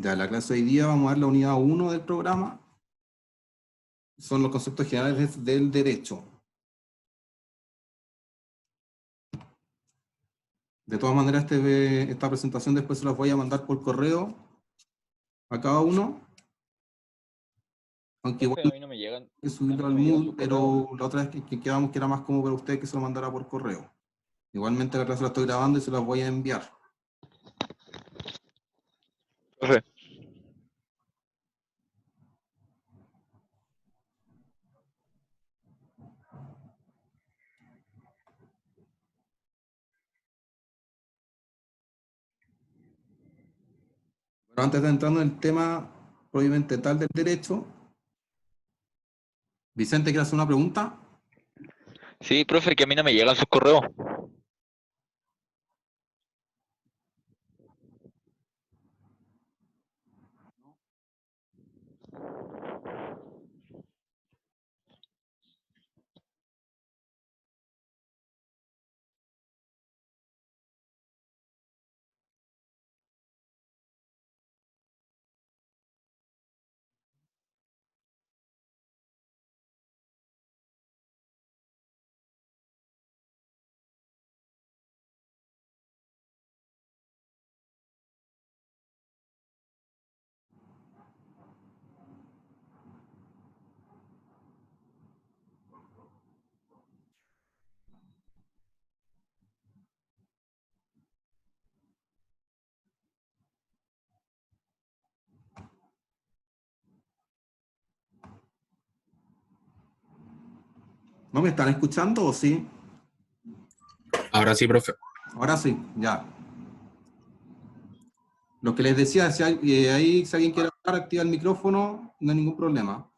Ya, la clase de hoy día vamos a ver la unidad 1 del programa. Son los conceptos generales del derecho. De todas maneras, esta presentación después se las voy a mandar por correo a cada uno. Aunque igual Profe, a mí no me llegan. hay que A subirlo mí al no me llegan Moodle, sus correos. pero la otra vez que quedamos que era más cómodo para usted que se lo mandara por correo. Igualmente la clase la estoy grabando y se las voy a enviar. Profe, Pero antes de entrar en el tema propiamente tal del derecho, Vicente, ¿quiere hacer una pregunta? sí, profe, que a mí no me llegan sus correos. ¿No me están escuchando o sí? Ahora sí, profe. Ahora sí, ya. Lo que les decía, si ahí si alguien quiere hablar, activa el micrófono, no hay ningún problema.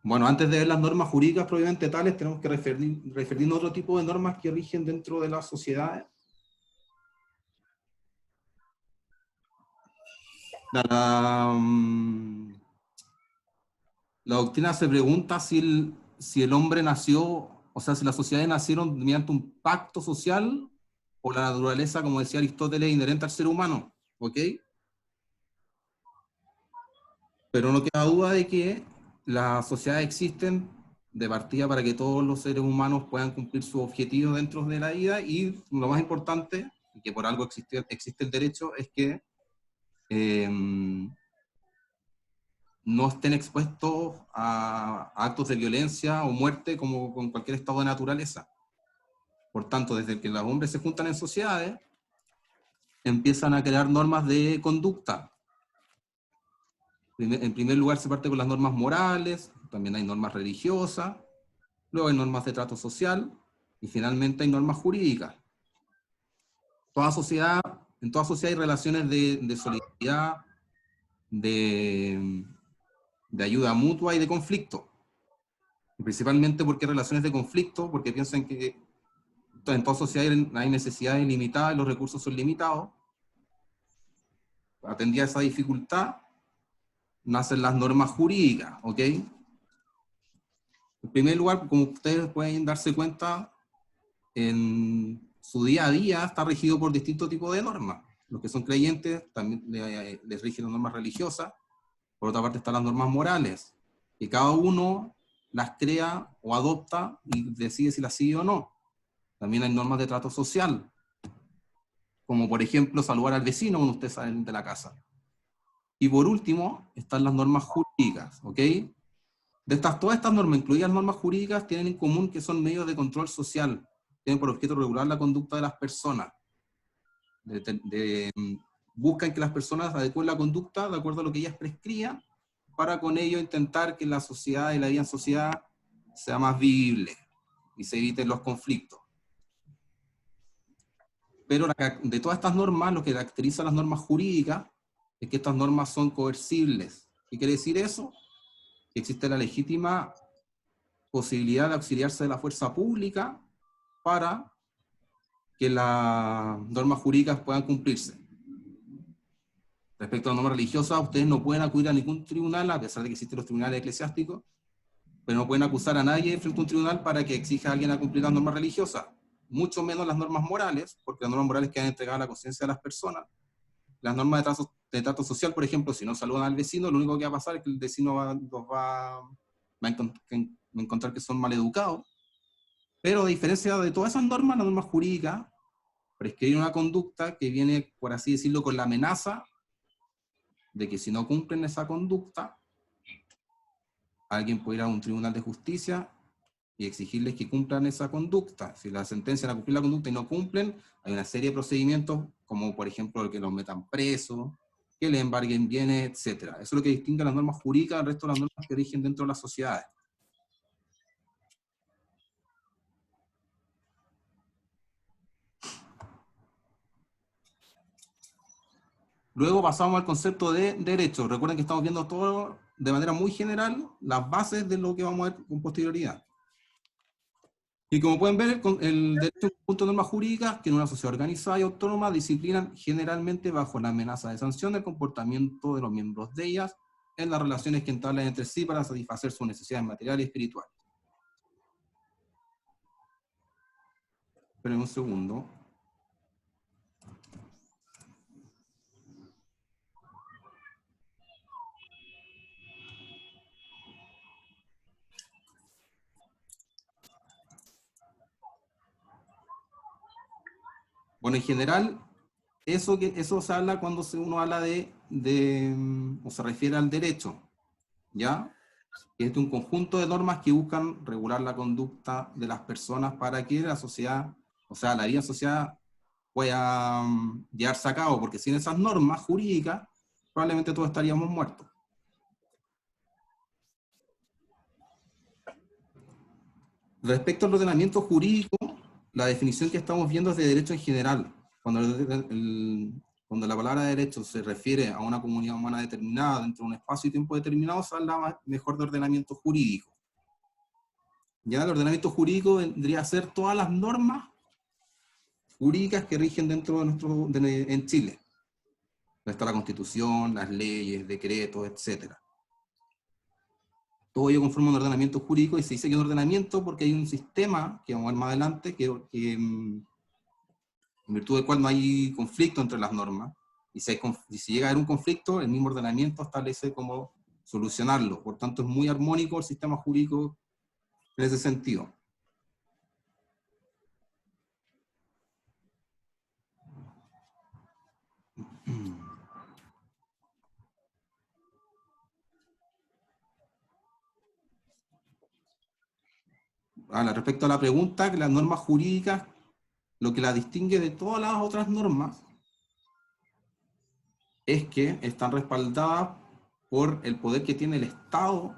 Bueno, antes de ver las normas jurídicas propiamente tales, tenemos que referirnos a otro tipo de normas que rigen dentro de las sociedades. La doctrina se pregunta si el hombre nació, o sea, si las sociedades nacieron mediante un pacto social o la naturaleza, como decía Aristóteles, inherente al ser humano, ¿ok? Pero no queda duda de que las sociedades existen de partida para que todos los seres humanos puedan cumplir sus objetivos dentro de la vida, y lo más importante, y que por algo existe el derecho, es que no estén expuestos a actos de violencia o muerte como con cualquier estado de naturaleza. Por tanto, desde que los hombres se juntan en sociedades, empiezan a crear normas de conducta. En primer lugar se parte con las normas morales, también hay normas religiosas, luego hay normas de trato social, y finalmente hay normas jurídicas. En toda sociedad hay relaciones de solidaridad, de ayuda mutua y de conflicto. Y principalmente porque hay relaciones de conflicto, porque piensan que en toda sociedad hay necesidades limitadas y los recursos son limitados. Atendida esa dificultad, nacen las normas jurídicas, ¿ok? En primer lugar, como ustedes pueden darse cuenta, en su día a día está regido por distintos tipos de normas. Los que son creyentes también les rigen las normas religiosas. Por otra parte están las normas morales, que cada uno las crea o adopta y decide si las sigue o no. También hay normas de trato social, como por ejemplo saludar al vecino cuando ustedes salen de la casa. Y por último están las normas jurídicas, ¿ok? Todas estas normas, incluidas normas jurídicas, tienen en común que son medios de control social. Tienen por objeto regular la conducta de las personas. Buscan que las personas adecúen la conducta de acuerdo a lo que ellas prescriban, para con ello intentar que la sociedad y la vida en sociedad sea más vivible y se eviten los conflictos. Pero de todas estas normas, lo que caracteriza a las normas jurídicas es que estas normas son coercibles. ¿Qué quiere decir eso? Que existe la legítima posibilidad de auxiliarse de la fuerza pública para que las normas jurídicas puedan cumplirse. Respecto a las normas religiosas, ustedes no pueden acudir a ningún tribunal, a pesar de que existen los tribunales eclesiásticos, pero no pueden acusar a nadie frente a un tribunal para que exija a alguien a cumplir las normas religiosas, mucho menos las normas morales, porque las normas morales quedan entregadas a la conciencia de las personas. Las normas de trato social, por ejemplo, si no saludan al vecino, lo único que va a pasar es que el vecino va a encontrar que son maleducados, pero a diferencia de todas esas normas, las normas jurídicas prescriben una conducta que viene, por así decirlo, con la amenaza de que si no cumplen esa conducta, alguien puede ir a un tribunal de justicia y exigirles que cumplan esa conducta. Si la sentencian a cumplir la conducta y no cumplen, hay una serie de procedimientos, como por ejemplo que los metan presos, que le embarguen bienes, etc. Eso es lo que distingue a las normas jurídicas del resto de las normas que rigen dentro de las sociedades. Luego pasamos al concepto de derecho. Recuerden que estamos viendo todo de manera muy general, las bases de lo que vamos a ver con posterioridad. Y como pueden ver, el derecho es un conjunto de normas jurídicas que en una sociedad organizada y autónoma disciplinan generalmente bajo la amenaza de sanción del comportamiento de los miembros de ellas en las relaciones que entablan entre sí para satisfacer sus necesidades materiales y espirituales. Esperen un segundo. Bueno, en general, eso se habla cuando uno habla o se refiere al derecho, ¿ya? Que es un conjunto de normas que buscan regular la conducta de las personas para que la sociedad, o sea, la vida en sociedad pueda llevarse a cabo, porque sin esas normas jurídicas, probablemente todos estaríamos muertos. Respecto al ordenamiento jurídico, la definición que estamos viendo es de derecho en general. Cuando la palabra derecho se refiere a una comunidad humana determinada dentro de un espacio y tiempo determinado, se habla mejor de ordenamiento jurídico. Ya el ordenamiento jurídico vendría a ser todas las normas jurídicas que rigen dentro de en Chile. Está la Constitución, las leyes, decretos, etc. Todo ello conforma un ordenamiento jurídico, y se dice que es un ordenamiento porque hay un sistema, que vamos a ver más adelante, que en virtud del cual no hay conflicto entre las normas, y si llega a haber un conflicto, el mismo ordenamiento establece cómo solucionarlo. Por tanto, es muy armónico el sistema jurídico en ese sentido. Ahora, respecto a la pregunta, que las normas jurídicas, lo que las distingue de todas las otras normas es que están respaldadas por el poder que tiene el Estado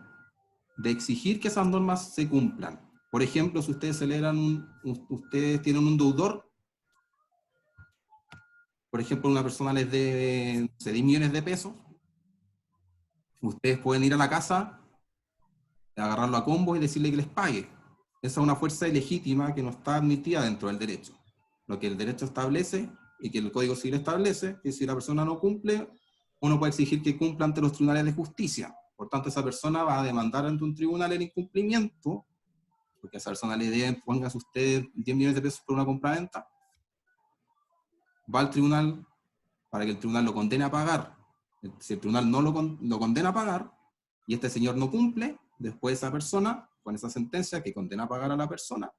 de exigir que esas normas se cumplan. Por ejemplo, si ustedes ustedes tienen un deudor, por ejemplo, una persona les debe 10 millones de pesos, ustedes pueden ir a la casa, agarrarlo a combo y decirle que les pague. Esa es una fuerza ilegítima que no está admitida dentro del derecho. Lo que el derecho establece y que el Código Civil establece, que si la persona no cumple, uno puede exigir que cumpla ante los tribunales de justicia. Por tanto, esa persona va a demandar ante un tribunal el incumplimiento, porque a esa persona le deben, póngase usted 10 millones de pesos por una compraventa, va al tribunal para que el tribunal lo condene a pagar. Si el tribunal no lo condena a pagar, y este señor no cumple, después esa persona, con esa sentencia que condena a pagar a la persona,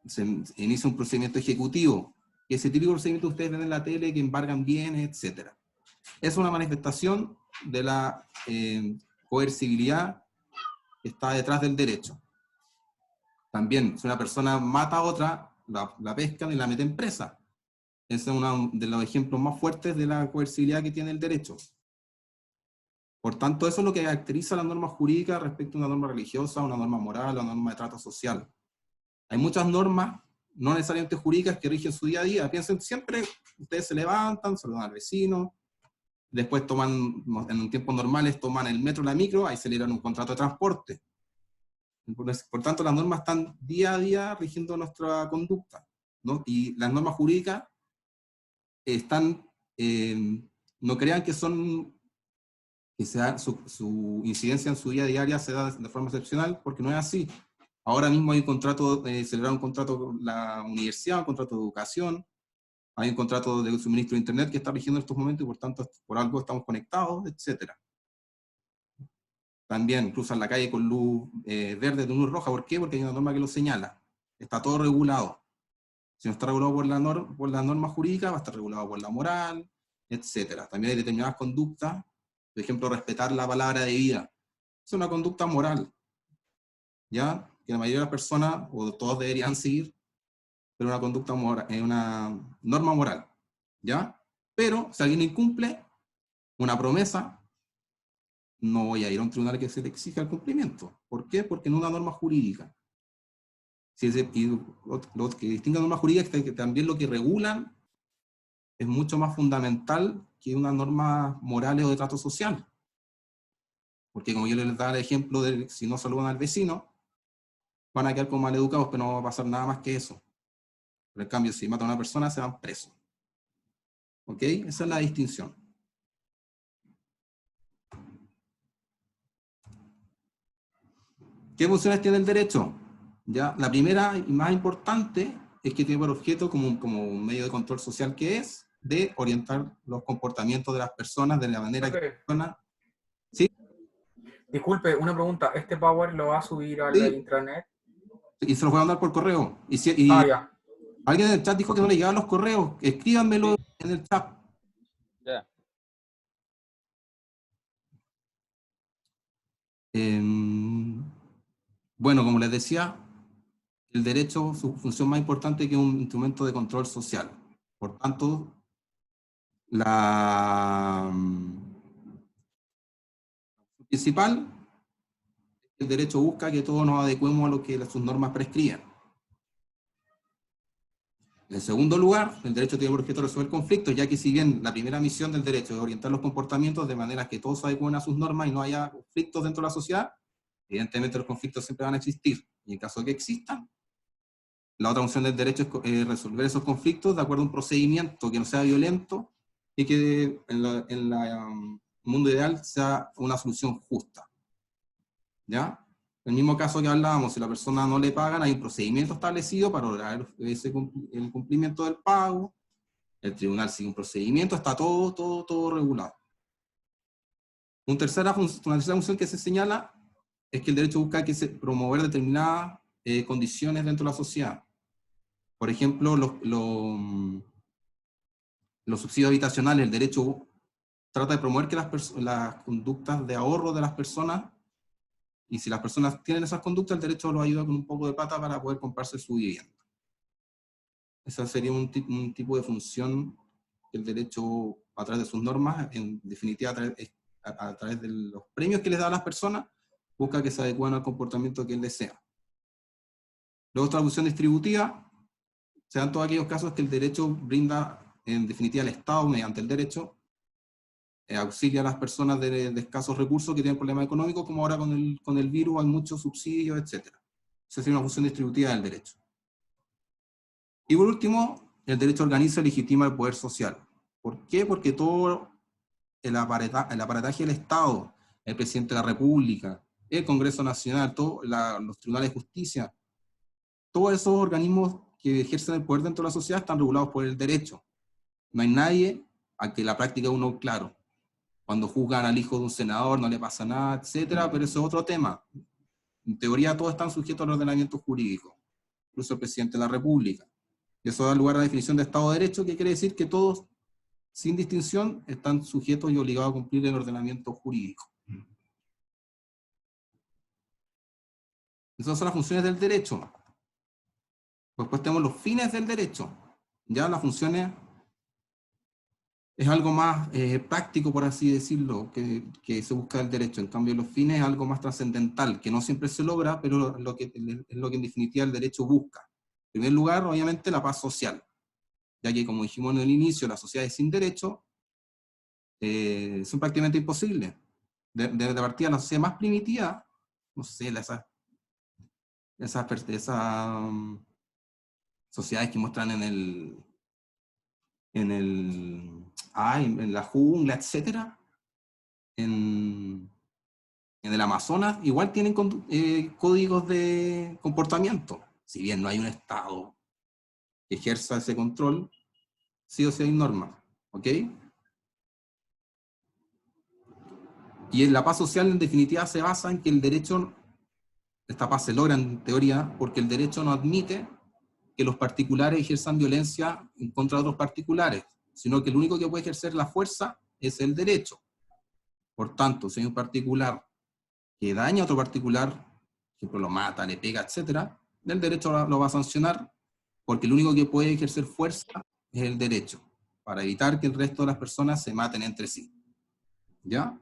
se inicia un procedimiento ejecutivo, y ese típico procedimiento ustedes ven en la tele, que embargan bienes, etc. Es una manifestación de la coercibilidad que está detrás del derecho. También, si una persona mata a otra, la pescan y la meten presa. Ese es uno de los ejemplos más fuertes de la coercibilidad que tiene el derecho. Por tanto, eso es lo que caracteriza las normas jurídicas respecto a una norma religiosa, una norma moral, una norma de trato social. Hay muchas normas, no necesariamente jurídicas, que rigen su día a día. Piensen siempre, ustedes se levantan, saludan al vecino, después toman, en tiempos normales, toman el metro, la micro, ahí se le dan un contrato de transporte. Por tanto, las normas están día a día rigiendo nuestra conducta, ¿no? Y las normas jurídicas están, no crean que son que su incidencia en su vida diaria se da de forma excepcional, porque no es así. Ahora mismo hay un contrato, celebrar un contrato con la universidad, un contrato de educación, hay un contrato de suministro de internet que está rigiendo en estos momentos y por tanto por algo estamos conectados, etc. También cruzan la calle con luz verde de luz roja. ¿Por qué? Porque hay una norma que lo señala. Está todo regulado. Si no está regulado por la norma jurídica, va a estar regulado por la moral, etc. También hay determinadas conductas, por ejemplo, respetar la palabra de vida. Es una conducta moral, ¿ya? Que la mayoría de las personas, o todos deberían seguir, pero una conducta moral, es una norma moral, ¿ya? Pero si alguien incumple una promesa, no voy a ir a un tribunal que se le exija el cumplimiento. ¿Por qué? Porque no es una norma jurídica. Y lo que distingue a normas jurídicas es que también lo que regulan es mucho más fundamental que una norma morales o de trato social. Porque como yo les daba el ejemplo de si no saludan al vecino, van a quedar como maleducados, pero no va a pasar nada más que eso. Pero en cambio, si matan a una persona, se van presos. ¿Ok? Esa es la distinción. ¿Qué funciones tiene el derecho? ¿Ya? La primera y más importante es que tiene por objeto, como un medio de control social que es, de orientar los comportamientos de las personas de la manera que las personas... ¿Sí? Disculpe, una pregunta. ¿Este Power lo va a subir a la Sí. intranet? Y se los voy a mandar por correo. Y Ya. alguien en el chat dijo que no le llegaban los correos. Escríbanmelo en el chat. Ya. Bueno, como les decía, el derecho, su función más importante es que es un instrumento de control social. Por tanto, la principal, el derecho busca que todos nos adecuemos a lo que sus normas prescriben. En segundo lugar, el derecho tiene por objeto resolver conflictos, ya que si bien la primera misión del derecho es orientar los comportamientos de manera que todos se adecúen a sus normas y no haya conflictos dentro de la sociedad, evidentemente los conflictos siempre van a existir. Y en caso de que existan, la otra función del derecho es resolver esos conflictos de acuerdo a un procedimiento que no sea violento y que en el mundo ideal sea una solución justa. ¿Ya? En el mismo caso que hablábamos, si la persona no le pagan, hay un procedimiento establecido para lograr el cumplimiento del pago, el tribunal sigue un procedimiento, está todo regulado. Una tercera función que se señala es que el derecho busca promover determinadas condiciones dentro de la sociedad. Por ejemplo, los subsidios habitacionales, el derecho trata de promover que las conductas de ahorro de las personas, y si las personas tienen esas conductas, el derecho los ayuda con un poco de plata para poder comprarse su vivienda. Esa sería un tipo de función que el derecho, a través de sus normas, en definitiva a través de los premios que les da a las personas, busca que se adecúen al comportamiento que él desea. Luego, otra función distributiva, se dan todos aquellos casos que el derecho brinda, en definitiva, al Estado, mediante el derecho, auxilia a las personas de escasos recursos que tienen problemas económicos, como ahora con el virus hay muchos subsidios, etc. Esa sería una función distributiva del derecho. Y por último, el derecho organiza y legitima el poder social. ¿Por qué? Porque todo el aparataje del Estado, el presidente de la República, el Congreso Nacional, los tribunales de justicia, todos esos organismos que ejercen el poder dentro de la sociedad están regulados por el derecho. No hay nadie a que la práctica uno claro. Cuando juzgan al hijo de un senador no le pasa nada, etcétera, pero eso es otro tema. En teoría todos están sujetos al ordenamiento jurídico, incluso el presidente de la República. Y eso da lugar a la definición de Estado de Derecho, que quiere decir que todos, sin distinción, están sujetos y obligados a cumplir el ordenamiento jurídico. Esas son las funciones del derecho. Después tenemos los fines del derecho. Ya las funciones es algo más práctico, por así decirlo, que se busca el derecho. En cambio, los fines es algo más trascendental, que no siempre se logra, pero es lo que en definitiva el derecho busca. En primer lugar, obviamente, la paz social, ya que, como dijimos en el inicio, las sociedades sin derecho son prácticamente imposibles. De partida, la sociedad más primitiva, no sé, esas sociedades que muestran en la jungla, etcétera, en el Amazonas igual tienen códigos de comportamiento. Si bien no hay un Estado que ejerza ese control, sí o sí hay normas, ¿ok? Y la paz social en definitiva se basa en que el derecho, esta paz se logra en teoría porque el derecho no admite que los particulares ejerzan violencia en contra de otros particulares, sino que el único que puede ejercer la fuerza es el derecho. Por tanto, si hay un particular que daña a otro particular, por ejemplo, lo mata, le pega, etc., el derecho lo va a sancionar porque el único que puede ejercer fuerza es el derecho, para evitar que el resto de las personas se maten entre sí. ¿Ya?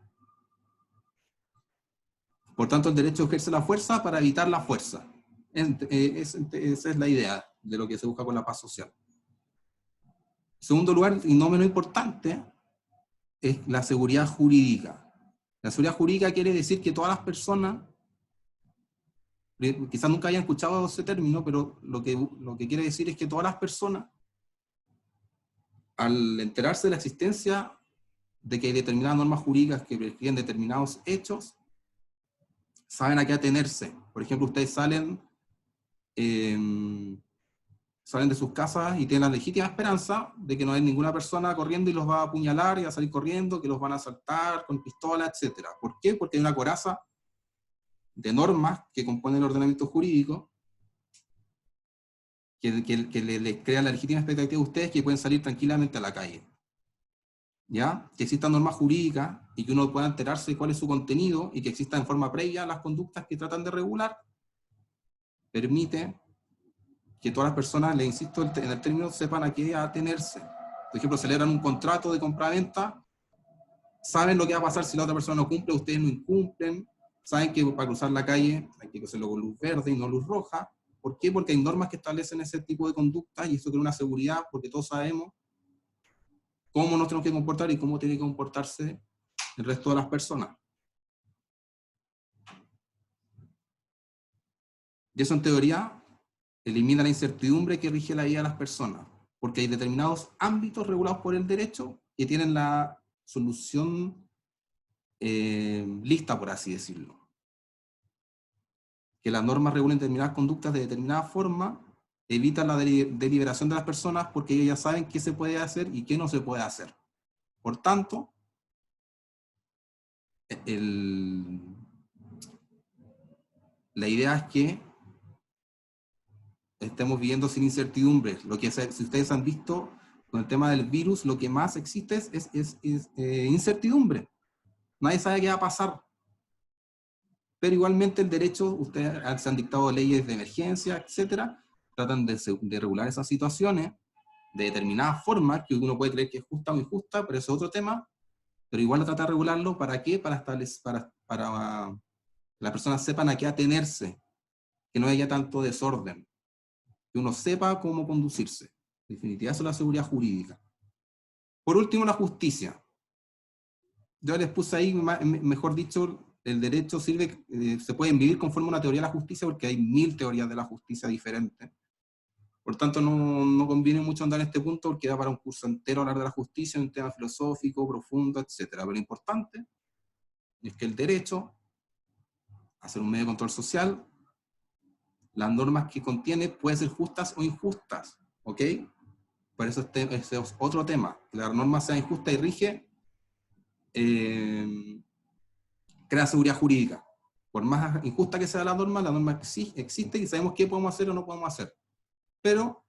Por tanto, el derecho ejerce la fuerza para evitar la fuerza. Esa es la idea de lo que se busca con la paz social. En segundo lugar, y no menos importante, es la seguridad jurídica. La seguridad jurídica quiere decir que todas las personas, quizás nunca hayan escuchado ese término, pero lo que quiere decir es que todas las personas, al enterarse de la existencia de que hay determinadas normas jurídicas que prescriben determinados hechos, saben a qué atenerse. Por ejemplo, ustedes salen de sus casas y tienen la legítima esperanza de que no hay ninguna persona corriendo y los va a apuñalar y va a salir corriendo, que los van a asaltar con pistola, etc. ¿Por qué? Porque hay una coraza de normas que componen el ordenamiento jurídico que les crea la legítima expectativa a ustedes que pueden salir tranquilamente a la calle. ¿Ya? Que existan normas jurídicas y que uno pueda enterarse de cuál es su contenido y que existan en forma previa las conductas que tratan de regular, permite que todas las personas, le insisto en el término, sepan a qué atenerse. Por ejemplo, celebran un contrato de compraventa, saben lo que va a pasar si la otra persona no cumple, ustedes no incumplen, saben que para cruzar la calle hay que hacerlo con luz verde y no luz roja. ¿Por qué? Porque hay normas que establecen ese tipo de conductas y eso crea una seguridad, porque todos sabemos cómo nos tenemos que comportar y cómo tiene que comportarse el resto de las personas. Y eso en teoría elimina la incertidumbre que rige la vida de las personas, porque hay determinados ámbitos regulados por el derecho que tienen la solución lista, por así decirlo. Que las normas regulen determinadas conductas de determinada forma, evitan la deliberación de las personas porque ellos ya saben qué se puede hacer y qué no se puede hacer. Por tanto, la idea es que estemos viviendo sin incertidumbre. Si ustedes han visto con el tema del virus, lo que más existe es incertidumbre. Nadie sabe qué va a pasar. Pero igualmente el derecho, ustedes se han dictado leyes de emergencia, etcétera, tratan de regular esas situaciones de determinada forma, que uno puede creer que es justa o injusta, pero eso es otro tema, pero igual lo trata de regularlo, ¿para qué? Para que las personas sepan a qué atenerse, que no haya tanto desorden, que uno sepa cómo conducirse. En definitiva, eso es la seguridad jurídica. Por último, la justicia. Yo les puse ahí, mejor dicho, el derecho sirve, se pueden vivir conforme a una teoría de la justicia, porque hay 1000 teorías de la justicia diferentes. Por tanto, no conviene mucho andar en este punto, porque da para un curso entero hablar de la justicia, un tema filosófico, profundo, etc. Pero lo importante es que el derecho, a ser un medio de control social, las normas que contiene pueden ser justas o injustas, ¿ok? Por eso ese es otro tema. Que la norma sea injusta y rige, crea seguridad jurídica. Por más injusta que sea la norma existe y sabemos qué podemos hacer o no podemos hacer. Pero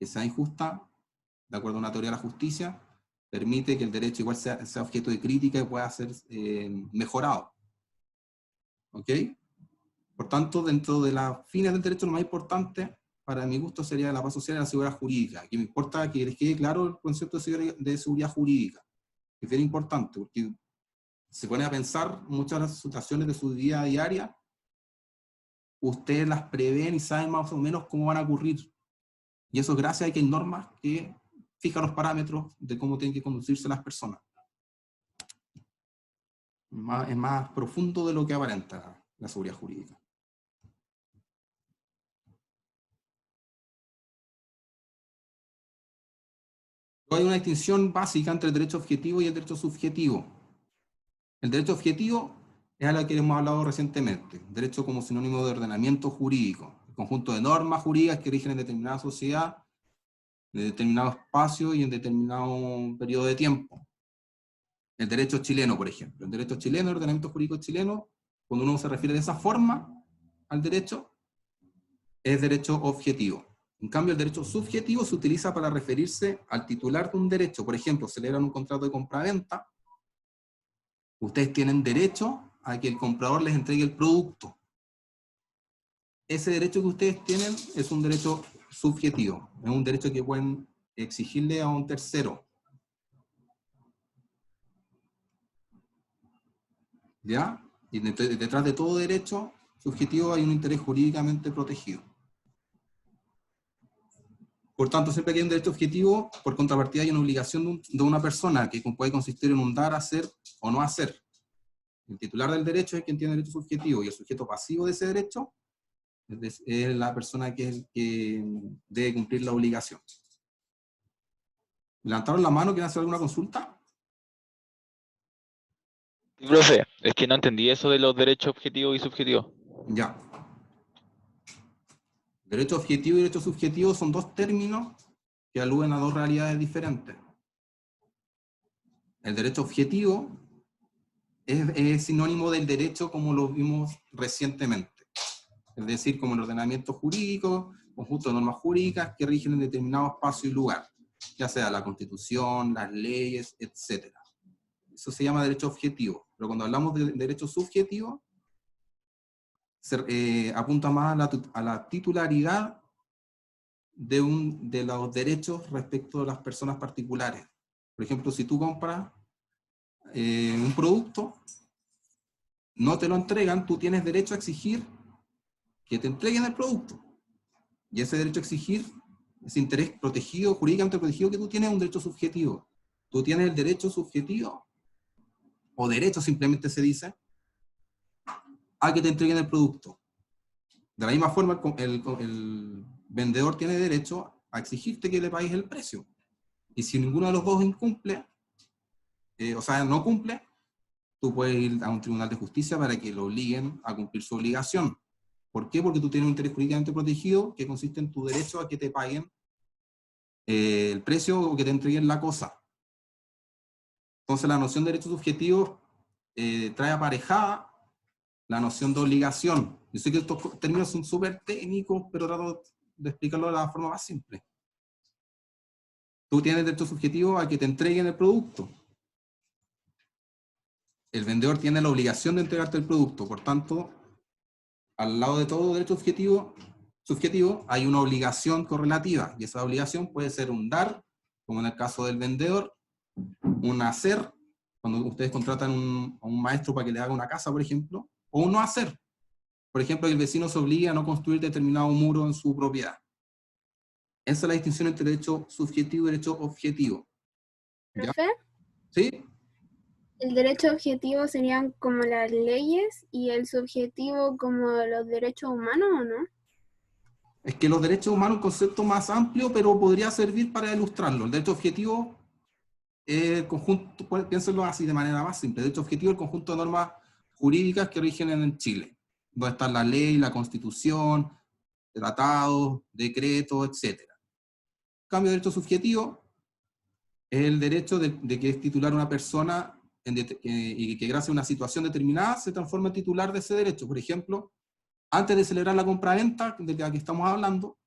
que sea injusta, de acuerdo a una teoría de la justicia, permite que el derecho igual sea objeto de crítica y pueda ser mejorado. ¿Ok? Por tanto, dentro de las fines del derecho, lo más importante, para mi gusto, sería la paz social y la seguridad jurídica. Aquí me importa que les quede claro el concepto de seguridad jurídica, que es bien importante, porque se pone a pensar muchas de las situaciones de su vida diaria, ustedes las prevén y saben más o menos cómo van a ocurrir. Y eso es gracias a que hay normas que fijan los parámetros de cómo tienen que conducirse las personas. Es más profundo de lo que aparenta la seguridad jurídica. Hay una distinción básica entre el derecho objetivo y el derecho subjetivo. El derecho objetivo es a lo que hemos hablado recientemente. Derecho como sinónimo de ordenamiento jurídico. El conjunto de normas jurídicas que rigen en determinada sociedad, en determinado espacio y en determinado periodo de tiempo. El derecho chileno, por ejemplo. El derecho chileno, el ordenamiento jurídico chileno, cuando uno se refiere de esa forma al derecho, es derecho objetivo. En cambio, el derecho subjetivo se utiliza para referirse al titular de un derecho. Por ejemplo, celebran un contrato de compra-venta, ustedes tienen derecho a que el comprador les entregue el producto. Ese derecho que ustedes tienen es un derecho subjetivo, es un derecho que pueden exigirle a un tercero. ¿Ya? Y detrás de todo derecho subjetivo hay un interés jurídicamente protegido. Por tanto, siempre que hay un derecho objetivo, por contrapartida hay una obligación de una persona que puede consistir en un dar, hacer o no hacer. El titular del derecho es quien tiene derecho subjetivo y el sujeto pasivo de ese derecho es la persona que debe cumplir la obligación. ¿Levantaron la mano? ¿Quieren hacer alguna consulta? Sí, profe, es que no entendí eso de los derechos objetivos y subjetivos. Ya. Derecho objetivo y derecho subjetivo son dos términos que aluden a dos realidades diferentes. El derecho objetivo es sinónimo del derecho como lo vimos recientemente. Es decir, como el ordenamiento jurídico, conjunto de normas jurídicas que rigen en determinado espacio y lugar, ya sea la Constitución, las leyes, etc. Eso se llama derecho objetivo. Pero cuando hablamos de derecho subjetivo, apunta más a la titularidad de los derechos respecto de las personas particulares. Por ejemplo, si tú compras un producto, no te lo entregan, tú tienes derecho a exigir que te entreguen el producto. Y ese derecho a exigir, ese interés protegido, jurídicamente protegido que tú tienes, es un derecho subjetivo. Tú tienes el derecho subjetivo, o derecho simplemente se dice, a que te entreguen el producto. De la misma forma, el vendedor tiene derecho a exigirte que le pagues el precio. Y si ninguno de los dos incumple, no cumple, tú puedes ir a un tribunal de justicia para que lo obliguen a cumplir su obligación. ¿Por qué? Porque tú tienes un interés jurídicamente protegido que consiste en tu derecho a que te paguen el precio o que te entreguen la cosa. Entonces la noción de derecho subjetivo trae aparejada la noción de obligación. Yo sé que estos términos son súper técnicos, pero trato de explicarlo de la forma más simple. Tú tienes derecho subjetivo a que te entreguen el producto. El vendedor tiene la obligación de entregarte el producto, por tanto, al lado de todo derecho subjetivo hay una obligación correlativa, y esa obligación puede ser un dar, como en el caso del vendedor, un hacer, cuando ustedes contratan a un maestro para que le haga una casa, por ejemplo, o un no hacer. Por ejemplo, el vecino se obliga a no construir determinado muro en su propiedad. Esa es la distinción entre derecho subjetivo y derecho objetivo. ¿Ya? ¿Profe? ¿Sí? El derecho objetivo serían como las leyes y el subjetivo como los derechos humanos, ¿o no? Es que los derechos humanos es un concepto más amplio, pero podría servir para ilustrarlo. El derecho objetivo es el conjunto, piénsenlo así de manera más simple, el derecho objetivo es el conjunto de normas jurídicas que rigen en Chile, donde está la ley, la constitución, tratados, decretos, etc. En cambio, el derecho subjetivo es el derecho de que es titular una persona y que gracias a una situación determinada se transforma en titular de ese derecho. Por ejemplo, antes de celebrar la compra-venta, de la que estamos hablando,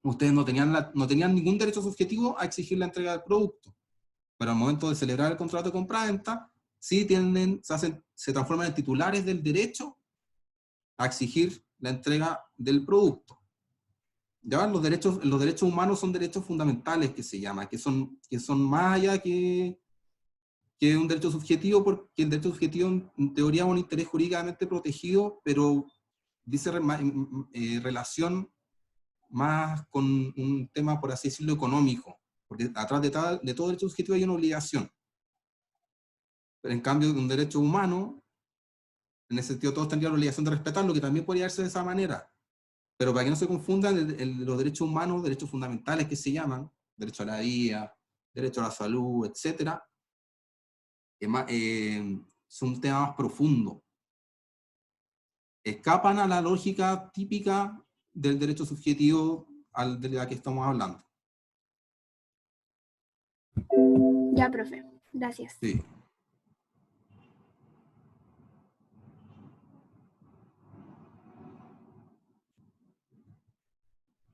ustedes no tenían ningún derecho subjetivo a exigir la entrega del producto. Pero al momento de celebrar el contrato de compra-venta, sí se transforman en titulares del derecho a exigir la entrega del producto. ¿Ya? Los derechos humanos son derechos fundamentales, que se llama, que son más allá que un derecho subjetivo, porque el derecho subjetivo en teoría es un interés jurídicamente protegido, pero dice relación más con un tema, por así decirlo, económico, porque atrás de todo derecho subjetivo hay una obligación. Pero en cambio, un derecho humano, en ese sentido todos tendrían la obligación de respetarlo, que también podría verse de esa manera. Pero para que no se confundan, los derechos humanos, derechos fundamentales que se llaman, derecho a la vida, derecho a la salud, etc., es un tema más profundo. Escapan a la lógica típica del derecho subjetivo de la que estamos hablando. Ya, profe. Gracias. Sí.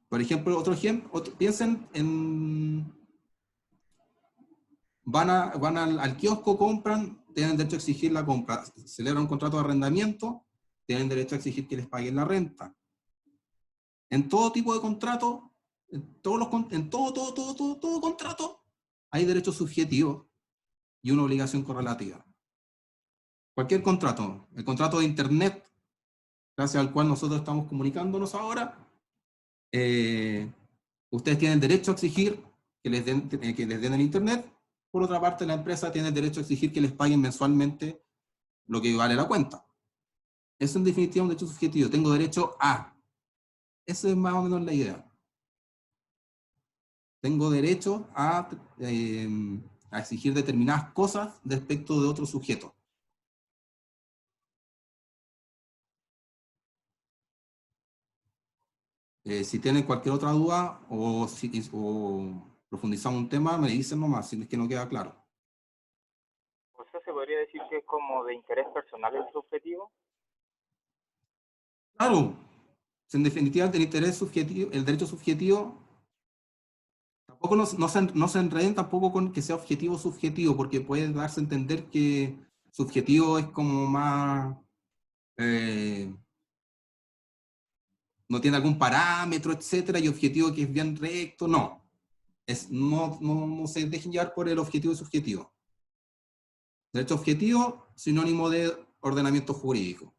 Por ejemplo, otro ejemplo, piensen en... Van al kiosco, compran, tienen derecho a exigir la compra. Celebran un contrato de arrendamiento, tienen derecho a exigir que les paguen la renta. En todo tipo de contrato, en todo contrato, hay derechos subjetivos y una obligación correlativa. Cualquier contrato, el contrato de Internet, gracias al cual nosotros estamos comunicándonos ahora, ustedes tienen derecho a exigir que les den el Internet. Por otra parte, la empresa tiene el derecho a exigir que les paguen mensualmente lo que vale la cuenta. Eso en definitiva es un derecho subjetivo. Tengo derecho a. Esa es más o menos la idea. Tengo derecho a exigir determinadas cosas respecto de otro sujeto. Si tienen cualquier otra duda o profundizamos un tema, me dicen nomás, si es que no queda claro. O sea, se podría decir que es como de interés personal el subjetivo. Claro, en definitiva el derecho subjetivo, tampoco no se enreden tampoco con que sea objetivo o subjetivo, porque puede darse a entender que subjetivo es como más... no tiene algún parámetro, etcétera, y objetivo que es bien recto, no. No se dejen llevar por el objetivo y subjetivo. Derecho objetivo, sinónimo de ordenamiento jurídico,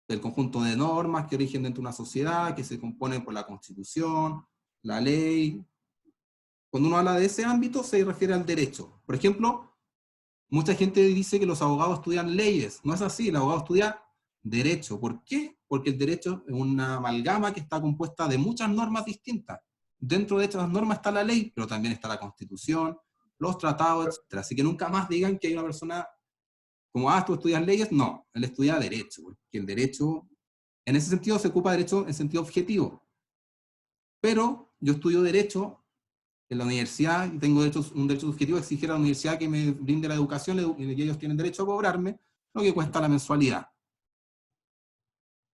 del conjunto de normas que rigen dentro de una sociedad, que se componen por la Constitución, la ley. Cuando uno habla de ese ámbito, se refiere al derecho. Por ejemplo, mucha gente dice que los abogados estudian leyes. No es así, el abogado estudia derecho. ¿Por qué? Porque el derecho es una amalgama que está compuesta de muchas normas distintas. Dentro de estas normas está la ley, pero también está la Constitución, los tratados, etc. Así que nunca más digan que hay una persona como, tú estudias leyes. No, él estudia derecho, porque el derecho, en ese sentido, se ocupa derecho en sentido objetivo. Pero yo estudio derecho en la universidad y tengo un derecho subjetivo a exigir a la universidad que me brinde la educación y ellos tienen derecho a cobrarme lo que cuesta la mensualidad.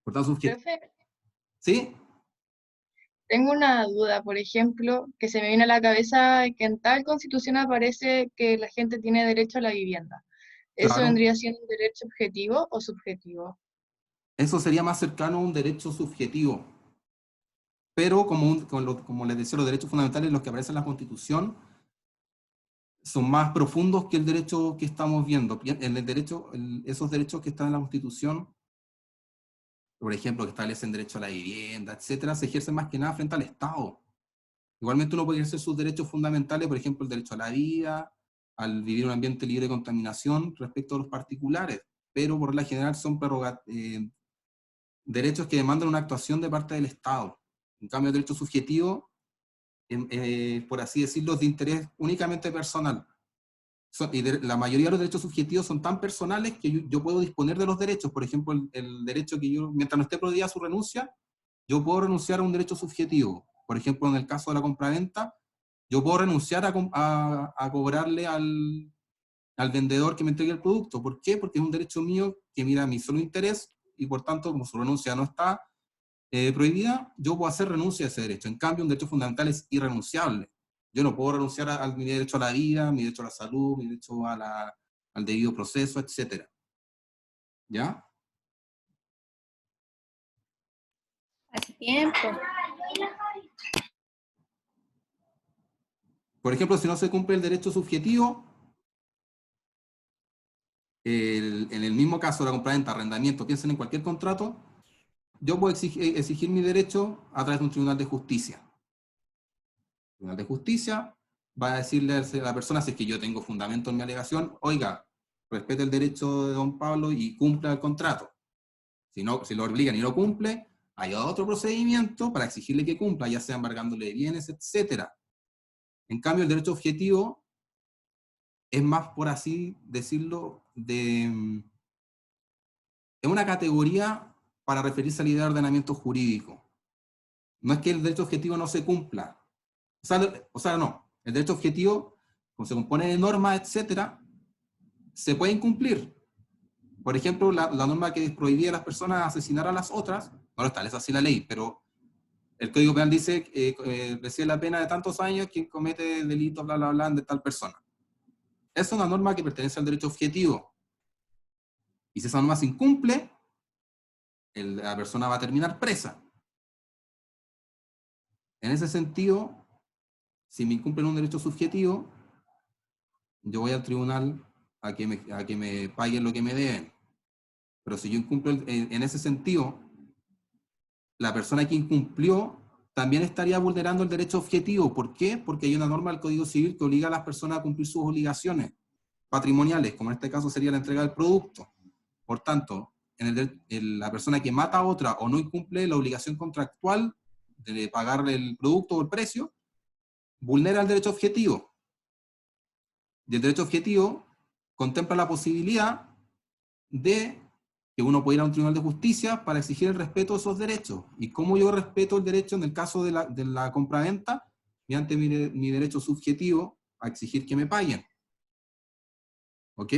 Por tanto, subjetivo. Profe, ¿Sí? tengo una duda, por ejemplo, que se me viene a la cabeza que en tal constitución aparece que la gente tiene derecho a la vivienda. ¿Eso Claro. vendría siendo un derecho objetivo o subjetivo? Eso sería más cercano a un derecho subjetivo. Pero como les decía, los derechos fundamentales, los que aparecen en la Constitución, son más profundos que el derecho que estamos viendo. Esos derechos que están en la Constitución, por ejemplo, que establecen derecho a la vivienda, etcétera, se ejercen más que nada frente al Estado. Igualmente uno puede ejercer sus derechos fundamentales, por ejemplo, el derecho a la vida, al vivir en un ambiente libre de contaminación respecto a los particulares, pero por la general son derechos que demandan una actuación de parte del Estado. En cambio, el derecho subjetivo, por así decirlo, es de interés únicamente personal. La mayoría de los derechos subjetivos son tan personales que yo puedo disponer de los derechos. Por ejemplo, el derecho que mientras no esté prohibida su renuncia, yo puedo renunciar a un derecho subjetivo. Por ejemplo, en el caso de la compraventa, yo puedo renunciar a cobrarle al vendedor que me entregue el producto. ¿Por qué? Porque es un derecho mío que mira mi solo interés, y por tanto, como su renuncia no está prohibida, yo puedo hacer renuncia a ese derecho. En cambio, un derecho fundamental es irrenunciable. Yo no puedo renunciar a mi derecho a la vida, mi derecho a la salud, mi derecho al debido proceso, etc. ¿Ya? Hace tiempo. Por ejemplo, si no se cumple el derecho subjetivo, en el mismo caso de la compraventa, arrendamiento, piensen en cualquier contrato, yo puedo exigir mi derecho a través de un tribunal de justicia. El tribunal de justicia va a decirle a la persona, si es que yo tengo fundamento en mi alegación, oiga, respete el derecho de don Pablo y cumpla el contrato. Si lo obligan y no cumple, hay otro procedimiento para exigirle que cumpla, ya sea embargándole bienes, etc. En cambio, el derecho objetivo es más, por así decirlo, de es una categoría para referirse a la idea de ordenamiento jurídico. No es que el derecho objetivo no se cumpla. O sea, no. El derecho objetivo, como se compone de normas, etcétera, se puede incumplir. Por ejemplo, la norma que prohibía a las personas asesinar a las otras, no lo establece así la ley, pero el Código Penal dice que recibe la pena de tantos años quien comete delitos, bla, bla, bla, de tal persona. Esa es una norma que pertenece al derecho objetivo. Y si esa norma se incumple, la persona va a terminar presa. En ese sentido, si me incumplen un derecho subjetivo, yo voy al tribunal a que me paguen lo que me deben. Pero si yo incumplo en ese sentido, la persona que incumplió también estaría vulnerando el derecho objetivo. ¿Por qué? Porque hay una norma del Código Civil que obliga a las personas a cumplir sus obligaciones patrimoniales, como en este caso sería la entrega del producto. Por tanto, la persona que mata a otra o no incumple la obligación contractual de pagar el producto o el precio, vulnera el derecho objetivo. Y el derecho objetivo contempla la posibilidad de que uno pueda ir a un tribunal de justicia para exigir el respeto de esos derechos. ¿Y cómo yo respeto el derecho en el caso de la compraventa? Mediante mi derecho subjetivo a exigir que me paguen. ¿Ok?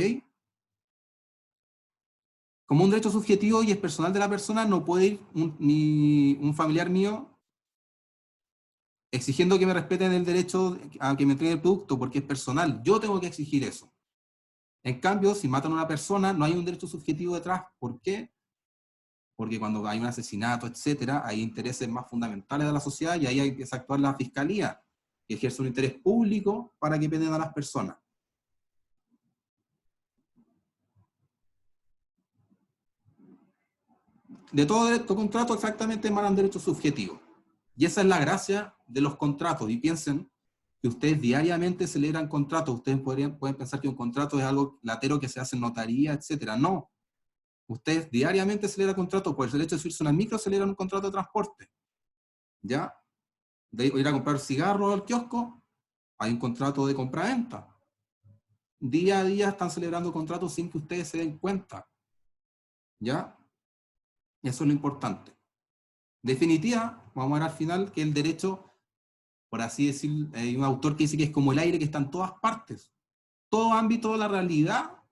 Como un derecho subjetivo y es personal de la persona, no puede ir un familiar mío exigiendo que me respeten el derecho a que me entreguen el producto, porque es personal. Yo tengo que exigir eso. En cambio, si matan a una persona, no hay un derecho subjetivo detrás. ¿Por qué? Porque cuando hay un asesinato, etcétera, hay intereses más fundamentales de la sociedad y ahí hay que actuar la fiscalía, que ejerce un interés público para que peneen a las personas. De todo contrato exactamente emanan derechos subjetivos. Y esa es la gracia de los contratos. Y piensen que ustedes diariamente celebran contratos. Ustedes pueden pensar que un contrato es algo latero que se hace en notaría, etcétera. No. Ustedes diariamente celebran contratos. Por el hecho de subirse una micro, celebran un contrato de transporte. ¿Ya? De ir a comprar cigarros al kiosco, hay un contrato de compra-venta. Día a día están celebrando contratos sin que ustedes se den cuenta. ¿Ya? Eso es lo importante. Definitiva, vamos a ver al final que el derecho, por así decir, hay un autor que dice que es como el aire que está en todas partes. Todo ámbito de la realidad,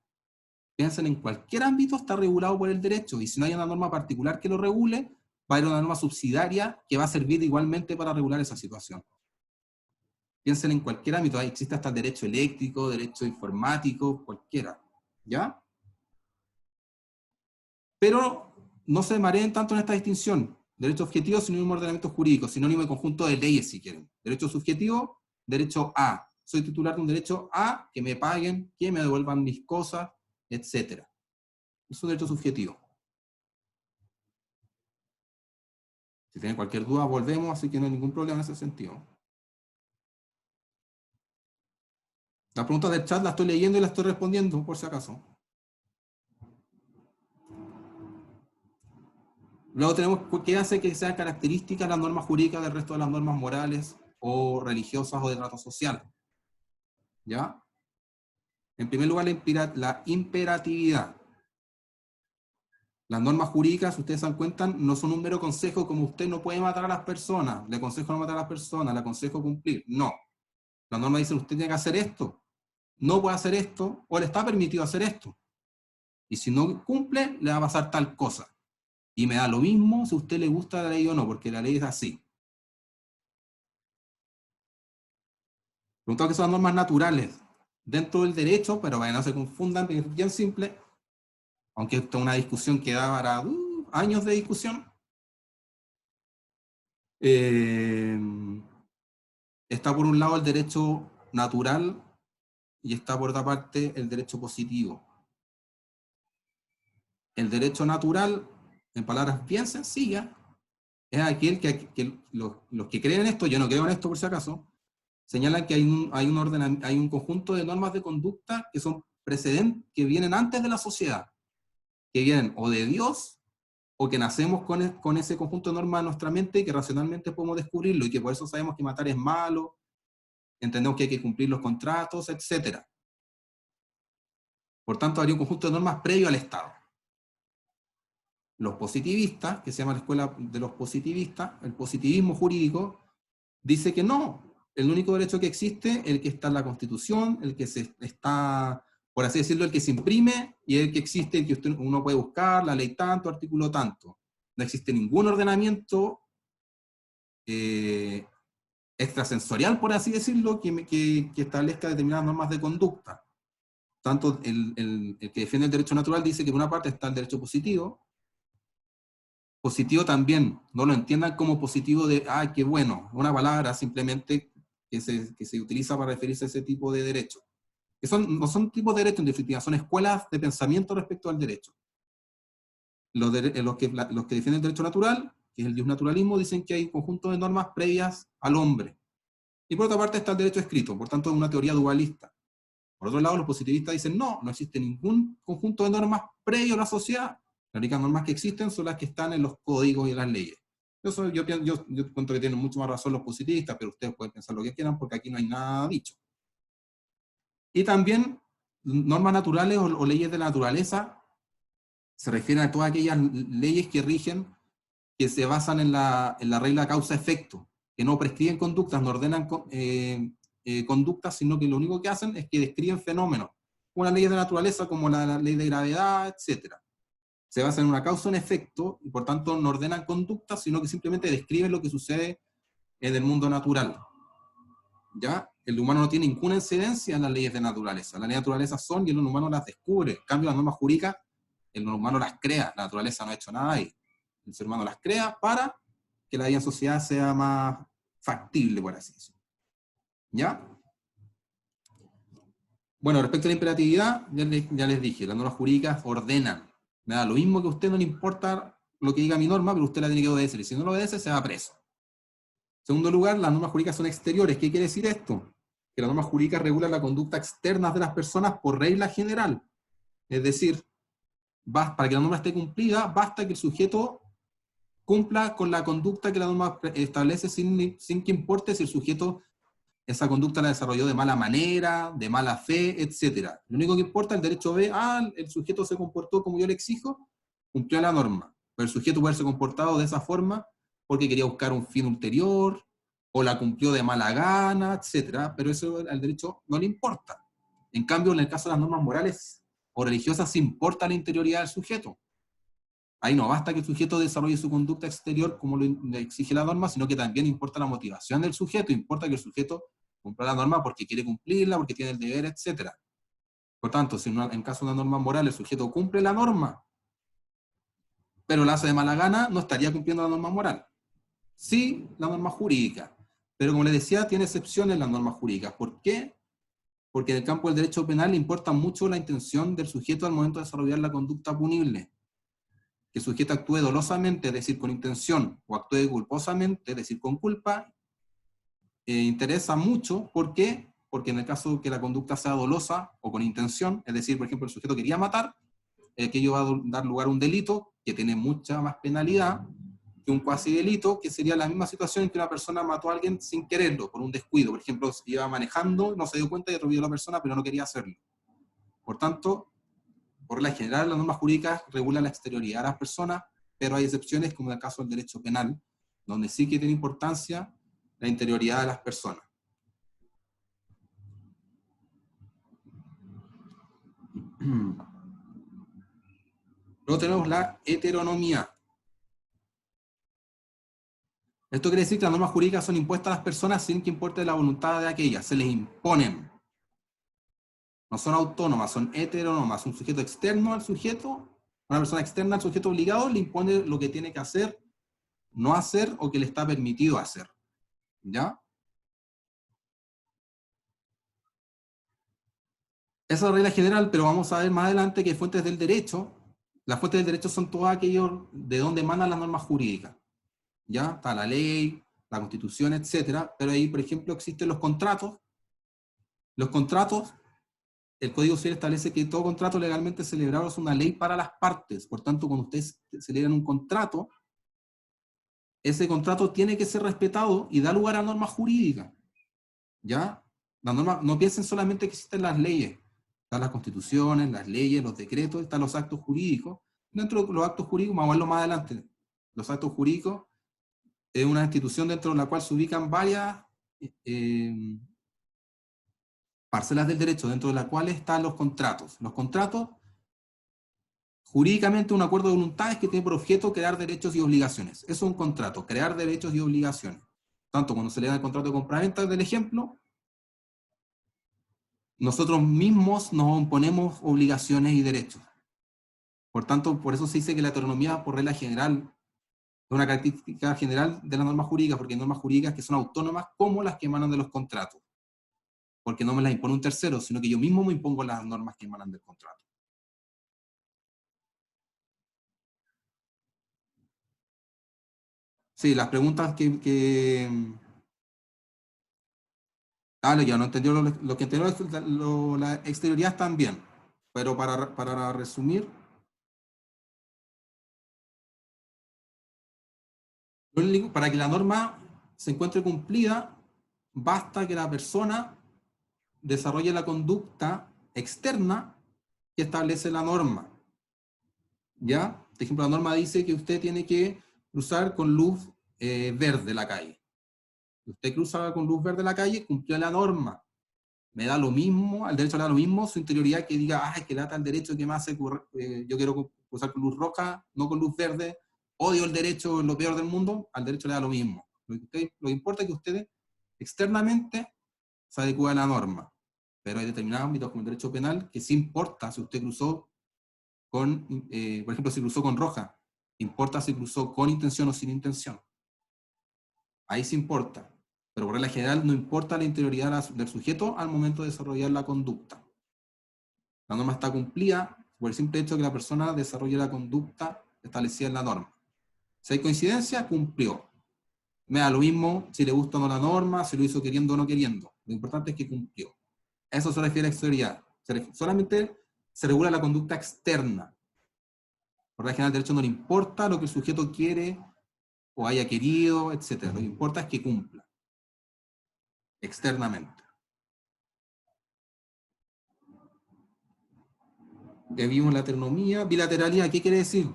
piensen en cualquier ámbito, está regulado por el derecho, y si no hay una norma particular que lo regule, va a haber una norma subsidiaria que va a servir igualmente para regular esa situación. Piensen en cualquier ámbito, existe hasta derecho eléctrico, derecho informático, cualquiera, ¿ya? Pero no se mareen tanto en esta distinción. Derecho objetivo, sinónimo de ordenamiento jurídico, sinónimo de conjunto de leyes, si quieren. Derecho subjetivo, derecho A. Soy titular de un derecho A, que me paguen, que me devuelvan mis cosas, etc. Es un derecho subjetivo. Si tienen cualquier duda, volvemos, así que no hay ningún problema en ese sentido. Las preguntas del chat las estoy leyendo y las estoy respondiendo, por si acaso. Luego tenemos qué hace que sean características las normas jurídicas del resto de las normas morales o religiosas o de trato social. ¿Ya? En primer lugar, la imperatividad. Las normas jurídicas, si ustedes se dan cuenta, no son un mero consejo como usted no puede matar a las personas, le aconsejo no matar a las personas, le aconsejo cumplir. No. Las normas dicen usted tiene que hacer esto, no puede hacer esto, o le está permitido hacer esto. Y si no cumple, le va a pasar tal cosa. Y me da lo mismo si a usted le gusta la ley o no, porque la ley es así. Preguntado que son normas naturales dentro del derecho, pero no se confundan, es bien simple, aunque esto es una discusión que da para años de discusión. Está por un lado el derecho natural y está por otra parte el derecho positivo. El derecho natural, en palabras bien sencillas, es aquel que los que creen en esto, yo no creo en esto por si acaso, señalan que hay un conjunto de normas de conducta que son precedentes, que vienen antes de la sociedad, que vienen o de Dios, o que nacemos con ese conjunto de normas en nuestra mente y que racionalmente podemos descubrirlo, y que por eso sabemos que matar es malo, entendemos que hay que cumplir los contratos, etc. Por tanto, habría un conjunto de normas previo al Estado. los positivistas, que se llama la escuela de los positivistas, el positivismo jurídico, dice que no, el único derecho que existe es el que está en la Constitución, el que está, por así decirlo, el que se imprime, y el que existe, el que uno puede buscar, la ley tanto, artículo tanto. No existe ningún ordenamiento extrasensorial, por así decirlo, que establezca determinadas normas de conducta. Tanto el que defiende el derecho natural dice que por una parte está el derecho positivo. Positivo también, no lo entiendan como positivo de, qué bueno, una palabra simplemente que se utiliza para referirse a ese tipo de derechos. Que no son tipos de derechos en definitiva, son escuelas de pensamiento respecto al derecho. Los que defienden el derecho natural, que es el justnaturalismo, dicen que hay un conjunto de normas previas al hombre. Y por otra parte está el derecho escrito, por tanto es una teoría dualista. Por otro lado, los positivistas dicen, no existe ningún conjunto de normas previo a la sociedad. Las únicas normas que existen son las que están en los códigos y en las leyes. Yo encuentro que tienen mucho más razón los positivistas, pero ustedes pueden pensar lo que quieran, porque aquí no hay nada dicho. Y también, normas naturales o leyes de la naturaleza, se refieren a todas aquellas leyes que rigen, que se basan en la regla causa-efecto, que no prescriben conductas, no ordenan conductas, sino que lo único que hacen es que describen fenómenos, como las leyes de la naturaleza, como la ley de gravedad, etc. Se basan en una causa en efecto, y por tanto no ordenan conductas, sino que simplemente describen lo que sucede en el mundo natural. ¿Ya? El humano no tiene ninguna incidencia en las leyes de naturaleza. Las leyes de naturaleza son, y el humano las descubre. En cambio, las normas jurídicas, el humano las crea. La naturaleza no ha hecho nada ahí. El ser humano las crea para que la vida en sociedad sea más factible, por así decirlo. ¿Ya? Bueno, respecto a la imperatividad, ya les dije, las normas jurídicas ordenan. Me da lo mismo que a usted no le importa lo que diga mi norma, pero usted la tiene que obedecer, y si no lo obedece, se va preso. En segundo lugar, las normas jurídicas son exteriores. ¿Qué quiere decir esto? Que las normas jurídicas regulan la conducta externa de las personas por regla general. Es decir, para que la norma esté cumplida, basta que el sujeto cumpla con la conducta que la norma establece sin que importe si el sujeto esa conducta la desarrolló de mala manera, de mala fe, etc. Lo único que importa, el derecho ve, el sujeto se comportó como yo le exijo, cumplió la norma. Pero el sujeto puede haberse comportado de esa forma porque quería buscar un fin ulterior, o la cumplió de mala gana, etc. Pero eso al derecho no le importa. En cambio, en el caso de las normas morales o religiosas, sí importa la interioridad del sujeto. Ahí no basta que el sujeto desarrolle su conducta exterior como le exige la norma, sino que también importa la motivación del sujeto, importa que el sujeto cumpla la norma porque quiere cumplirla, porque tiene el deber, etc. Por tanto, si en caso de una norma moral el sujeto cumple la norma, pero la hace de mala gana, no estaría cumpliendo la norma moral. Sí, la norma jurídica. Pero como les decía, tiene excepciones las normas jurídicas. ¿Por qué? Porque en el campo del derecho penal le importa mucho la intención del sujeto al momento de desarrollar la conducta punible. Que el sujeto actúe dolosamente, es decir, con intención, o actúe culposamente, es decir, con culpa, interesa mucho. ¿Por qué? Porque en el caso que la conducta sea dolosa o con intención, es decir, por ejemplo, el sujeto quería matar, aquello va a dar lugar a un delito que tiene mucha más penalidad que un cuasi delito, que sería la misma situación en que una persona mató a alguien sin quererlo, por un descuido. Por ejemplo, iba manejando, no se dio cuenta y atropelló a la persona, pero no quería hacerlo. Por tanto, por la general, las normas jurídicas regulan la exterioridad de las personas, pero hay excepciones, como en el caso del derecho penal, donde sí que tiene importancia la interioridad de las personas. Luego tenemos la heteronomía. Esto quiere decir que las normas jurídicas son impuestas a las personas sin que importe la voluntad de aquellas, se les imponen. No son autónomas, son heterónomas. Un sujeto externo al sujeto, una persona externa al sujeto obligado, le impone lo que tiene que hacer, no hacer o que le está permitido hacer. ¿Ya? Esa es la regla general, pero vamos a ver más adelante que fuentes del derecho, las fuentes del derecho son todos aquellos de donde emanan las normas jurídicas. ¿Ya? Está la ley, la constitución, etc. Pero ahí, por ejemplo, existen los contratos. Los contratos, el Código Civil establece que todo contrato legalmente celebrado es una ley para las partes. Por tanto, cuando ustedes celebran un contrato, ese contrato tiene que ser respetado y da lugar a normas jurídicas. ¿Ya? Las normas, no piensen solamente que existen las leyes. Están las constituciones, las leyes, los decretos, están los actos jurídicos. dentro de los actos jurídicos, vamos a verlo más adelante, los actos jurídicos es una institución dentro de la cual se ubican varias parcelas del derecho, dentro de las cuales están los contratos. Los contratos, jurídicamente, un acuerdo de voluntades que tiene por objeto crear derechos y obligaciones. Eso es un contrato, crear derechos y obligaciones. Tanto cuando se le da el contrato de compraventa del ejemplo, nosotros mismos nos imponemos obligaciones y derechos. Por tanto, por eso se dice que la heteronomía, por regla general, es una característica general de las normas jurídicas, porque hay normas jurídicas que son autónomas como las que emanan de los contratos. Porque no me las impone un tercero, sino que yo mismo me impongo las normas que emanan del contrato. Sí, las preguntas lo ya no entendió, lo que entendió la exterioridad están bien, pero para resumir, para que la norma se encuentre cumplida, basta que la persona desarrolle la conducta externa que establece la norma. ¿Ya? Por ejemplo, la norma dice que usted tiene que cruzar con luz verde la calle. Usted cruza con luz verde la calle, cumplió la norma. Me da lo mismo, al derecho le da lo mismo su interioridad que diga, que lata el derecho que me hace, yo quiero cruzar con luz roja, no con luz verde, odio el derecho, es lo peor del mundo, al derecho le da lo mismo. Lo que importa es que usted externamente se adecúe a la norma. Pero hay determinados ámbitos como el derecho penal que sí importa si usted cruzó con, por ejemplo, si cruzó con roja, importa si cruzó con intención o sin intención. Ahí sí importa. Pero por regla general no importa la interioridad del sujeto al momento de desarrollar la conducta. La norma está cumplida por el simple hecho de que la persona desarrolle la conducta establecida en la norma. Si hay coincidencia, cumplió. Me da lo mismo si le gusta o no la norma, si lo hizo queriendo o no queriendo. Lo importante es que cumplió. Eso se refiere a exterioridad. Solamente se regula la conducta externa. Por regla general, el derecho no le importa lo que el sujeto quiere o haya querido, etc. Lo que importa es que cumpla. Externamente. Ya vimos la heteronomía. Bilateralidad, ¿qué quiere decir?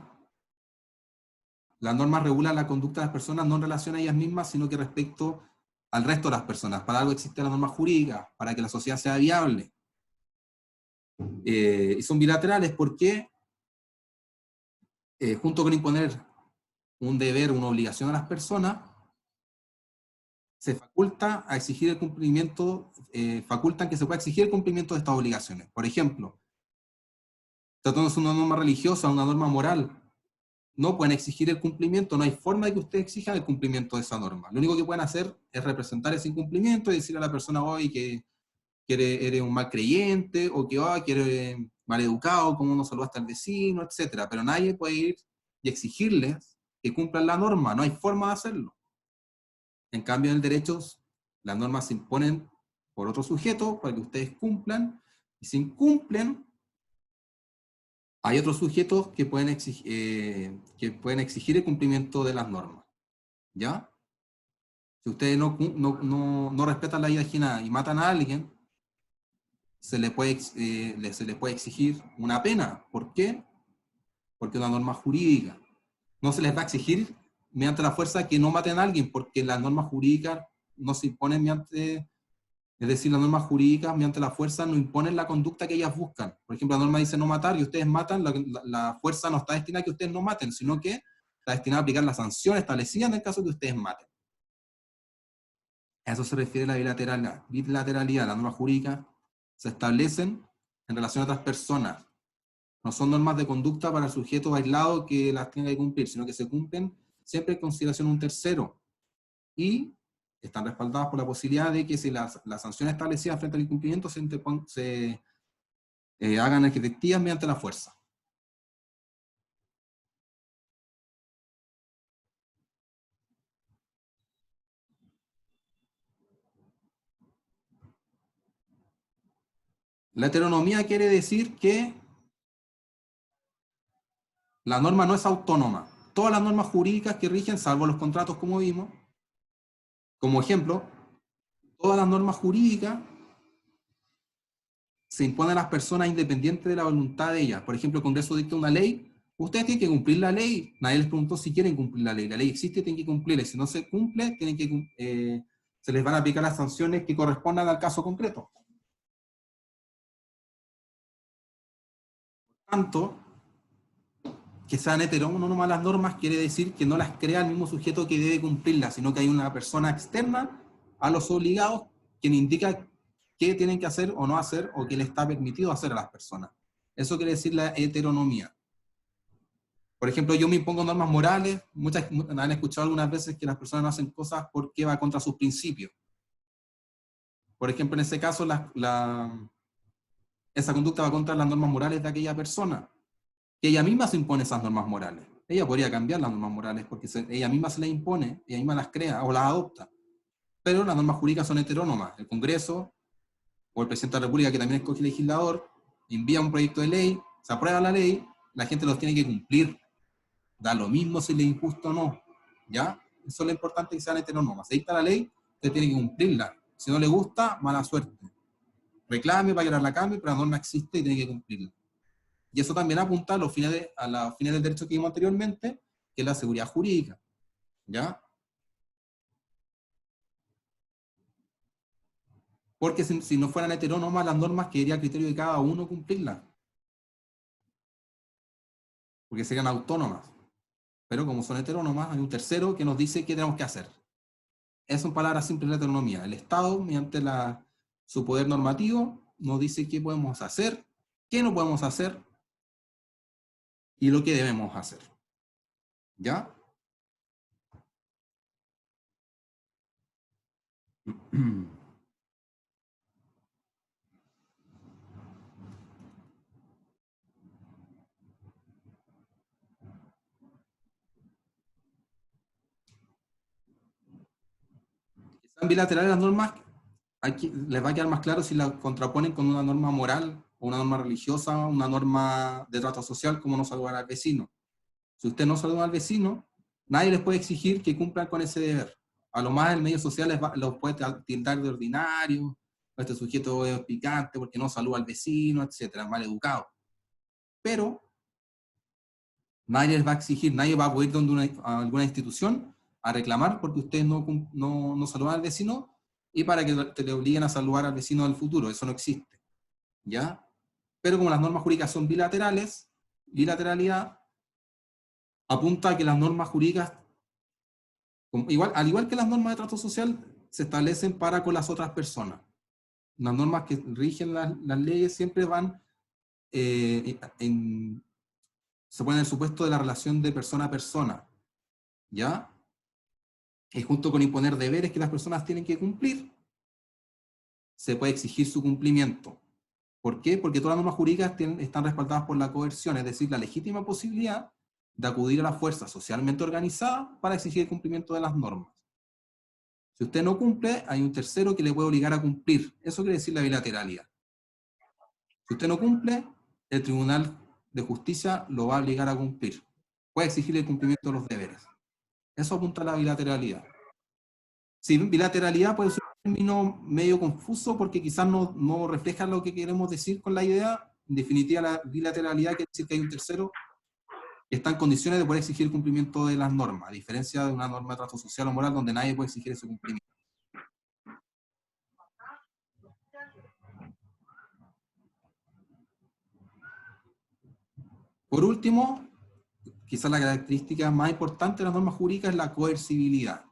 Las normas regulan la conducta de las personas no en relación a ellas mismas, sino que respecto al resto de las personas. Para algo existe la norma jurídica, para que la sociedad sea viable. Y son bilaterales porque, junto con imponer un deber, una obligación a las personas, se faculta a exigir el cumplimiento, facultan que se pueda exigir el cumplimiento de estas obligaciones. Por ejemplo, tratándose de una norma religiosa, una norma moral, no pueden exigir el cumplimiento, no hay forma de que ustedes exijan el cumplimiento de esa norma. Lo único que pueden hacer es representar ese incumplimiento y decirle a la persona hoy que eres un mal creyente, o que eres mal educado, como no saludaste al vecino, etc. Pero nadie puede ir y exigirles que cumplan la norma, no hay forma de hacerlo. En cambio, en el derecho, las normas se imponen por otro sujeto para que ustedes cumplan, y si incumplen, hay otros sujetos que pueden exigir el cumplimiento de las normas. ¿Ya? Si ustedes no respetan la vida ajena y matan a alguien, se le puede exigir una pena. ¿Por qué? Porque es una norma jurídica. No se les va a exigir mediante la fuerza que no maten a alguien, porque las normas jurídicas no se imponen mediante... Es decir, las normas jurídicas, mediante la fuerza, no imponen la conducta que ellas buscan. Por ejemplo, la norma dice no matar y ustedes matan, la fuerza no está destinada a que ustedes no maten, sino que está destinada a aplicar las sanciones establecidas en el caso de que ustedes maten. A eso se refiere la bilateralidad. Las normas jurídicas se establecen en relación a otras personas. No son normas de conducta para el sujeto aislado que las tenga que cumplir, sino que se cumplen siempre en consideración de un tercero. Y están respaldadas por la posibilidad de que si las sanciones establecidas frente al incumplimiento se hagan efectivas mediante la fuerza. La heteronomía quiere decir que la norma no es autónoma. Todas las normas jurídicas que rigen, salvo los contratos como vimos, como ejemplo, todas las normas jurídicas se imponen a las personas independientes de la voluntad de ellas. Por ejemplo, el Congreso dicta una ley, Ustedes tienen que cumplir la ley. Nadie les preguntó si quieren cumplir la ley. La ley existe, tienen que cumplirla. Si no se cumple, tienen que, se les van a aplicar las sanciones que correspondan al caso concreto. Por tanto, que sean heterónomas las normas quiere decir que no las crea el mismo sujeto que debe cumplirlas, sino que hay una persona externa a los obligados quien indica qué tienen que hacer o no hacer, o qué le está permitido hacer a las personas. Eso quiere decir la heteronomía. Por ejemplo, yo me impongo normas morales, muchas han escuchado algunas veces que las personas no hacen cosas porque va contra sus principios. Por ejemplo, en ese caso, esa conducta va contra las normas morales de aquella persona, que ella misma se impone esas normas morales. Ella podría cambiar las normas morales porque ella misma se las impone, ella misma las crea o las adopta. Pero las normas jurídicas son heterónomas. El Congreso o el Presidente de la República, que también escoge legislador, envía un proyecto de ley, se aprueba la ley, la gente los tiene que cumplir. Da lo mismo si le es injusto o no. ¿Ya? Eso es lo importante, que sean heterónomas. Si ahí está la ley, usted tiene que cumplirla. Si no le gusta, mala suerte. Reclame para que la cambie, pero la norma existe y tiene que cumplirla. Y eso también apunta a los fines del derecho que vimos anteriormente, que es la seguridad jurídica. ¿Ya? Porque si no fueran heterónomas las normas, quedaría a criterio de cada uno cumplirlas. Porque serían autónomas. Pero como son heterónomas, hay un tercero que nos dice qué tenemos que hacer. Esas son palabras simples de la heteronomía. El Estado, mediante su poder normativo, nos dice qué podemos hacer, qué no podemos hacer, y lo que debemos hacer. ¿Ya? Están bilaterales las normas, les va a quedar más claro si la contraponen con una norma moral, o una norma religiosa, una norma de trato social, como no saludar al vecino. Si usted no saluda al vecino, nadie les puede exigir que cumplan con ese deber. A lo más el medio social los puede tildar de ordinario, este sujeto es picante porque no saluda al vecino, etcétera, mal educado. Pero nadie les va a exigir, nadie va a poder ir a alguna institución a reclamar porque ustedes no saludan al vecino y para que te le obliguen a saludar al vecino del futuro. Eso no existe. ¿Ya? Pero como las normas jurídicas son bilaterales, bilateralidad apunta a que las normas jurídicas, al igual que las normas de trato social, se establecen para con las otras personas. Las normas que rigen las leyes siempre van se ponen en el supuesto de la relación de persona a persona. ¿Ya? Y junto con imponer deberes que las personas tienen que cumplir, se puede exigir su cumplimiento. ¿Por qué? Porque todas las normas jurídicas están respaldadas por la coerción, es decir, la legítima posibilidad de acudir a la fuerza socialmente organizada para exigir el cumplimiento de las normas. Si usted no cumple, hay un tercero que le puede obligar a cumplir. Eso quiere decir la bilateralidad. Si usted no cumple, el Tribunal de Justicia lo va a obligar a cumplir. Puede exigir el cumplimiento de los deberes. Eso apunta a la bilateralidad. Si bilateralidad puede ser un término medio confuso porque quizás no refleja lo que queremos decir con la idea. En definitiva, la bilateralidad quiere decir que hay un tercero que está en condiciones de poder exigir el cumplimiento de las normas, a diferencia de una norma de trato social o moral donde nadie puede exigir ese cumplimiento. Por último, quizás la característica más importante de las normas jurídicas es la coercibilidad.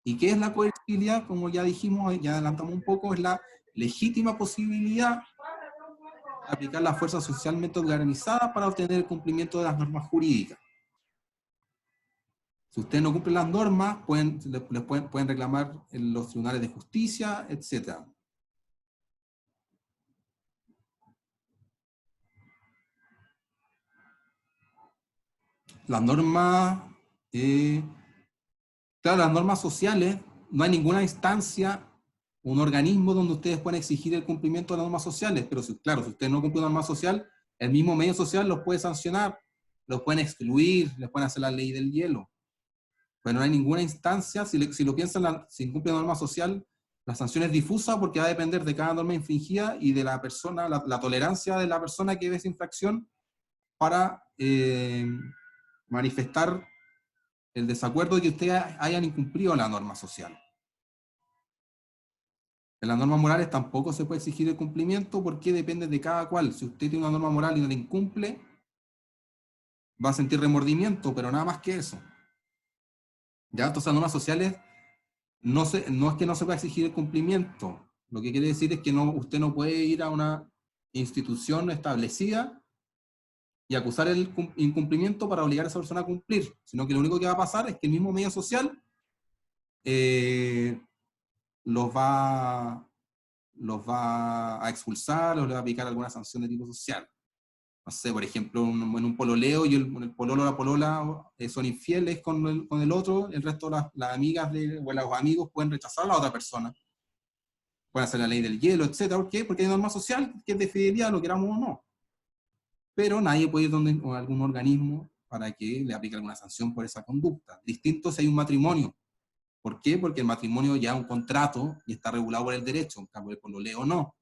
¿Y qué es la coercibilidad? Como ya dijimos, ya adelantamos un poco, es la legítima posibilidad de aplicar la fuerza socialmente organizada para obtener el cumplimiento de las normas jurídicas. Si usted no cumple las normas, pueden reclamar en los tribunales de justicia, etc. Las normas, claro, las normas sociales, no hay ninguna instancia, un organismo donde ustedes pueden exigir el cumplimiento de las normas sociales, pero claro, si usted no cumple una norma social, el mismo medio social los puede sancionar, los pueden excluir, les pueden hacer la ley del hielo. Pero no hay ninguna instancia, si lo piensan, si incumple la norma social, la sanción es difusa porque va a depender de cada norma infringida y de la persona, la tolerancia de la persona que ve esa infracción para manifestar el desacuerdo de que ustedes hayan incumplido la norma social. En las normas morales tampoco se puede exigir el cumplimiento porque depende de cada cual. Si usted tiene una norma moral y no la incumple, va a sentir remordimiento, pero nada más que eso. ¿Ya? Entonces, las normas sociales no es que no se pueda exigir el cumplimiento. Lo que quiere decir es que usted no puede ir a una institución establecida y acusar el incumplimiento para obligar a esa persona a cumplir, sino que lo único que va a pasar es que el mismo medio social los va a expulsar o le va a aplicar alguna sanción de tipo social. No sé, por ejemplo, en un pololeo y el pololo o la polola son infieles con el otro, el resto de las amigas o los amigos pueden rechazar a la otra persona. Pueden hacer la ley del hielo, etc. ¿Por qué? Porque hay norma social que es de fidelidad, lo queramos o no. Pero nadie puede ir donde algún organismo para que le aplique alguna sanción por esa conducta. Distinto si hay un matrimonio. ¿Por qué? Porque el matrimonio ya es un contrato y está regulado por el derecho, en cambio el pololeo no.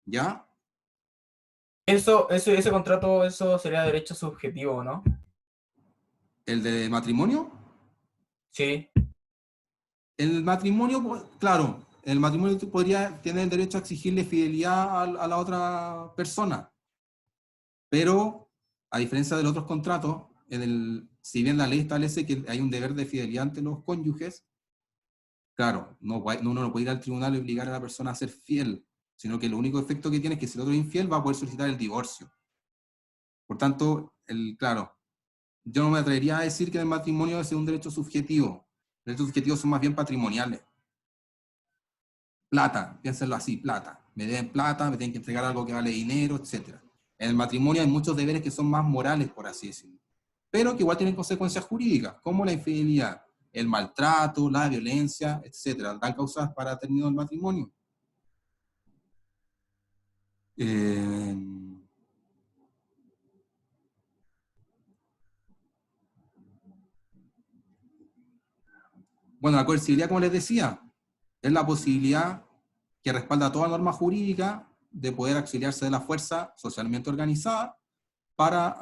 ¿Ya? Ese contrato, eso sería derecho subjetivo, ¿no? ¿El de matrimonio? Sí. El matrimonio, pues, claro, el matrimonio podría tener el derecho a exigirle fidelidad a la otra persona. Pero, a diferencia de los otros contratos, si bien la ley establece que hay un deber de fidelidad ante los cónyuges, claro, uno no puede ir al tribunal y obligar a la persona a ser fiel, sino que el único efecto que tiene es que si el otro es infiel va a poder solicitar el divorcio. Por tanto, claro, yo no me atrevería a decir que el matrimonio es un derecho subjetivo. Los derechos subjetivos son más bien patrimoniales. Plata, piénsenlo así, plata. Me deben plata, me tienen que entregar algo que vale dinero, etc. En el matrimonio hay muchos deberes que son más morales, por así decirlo, pero que igual tienen consecuencias jurídicas, como la infidelidad, el maltrato, la violencia, etc. Dan causas para término del matrimonio. Bueno, la coercibilidad, como les decía, es la posibilidad que respalda toda norma jurídica de poder auxiliarse de la fuerza socialmente organizada para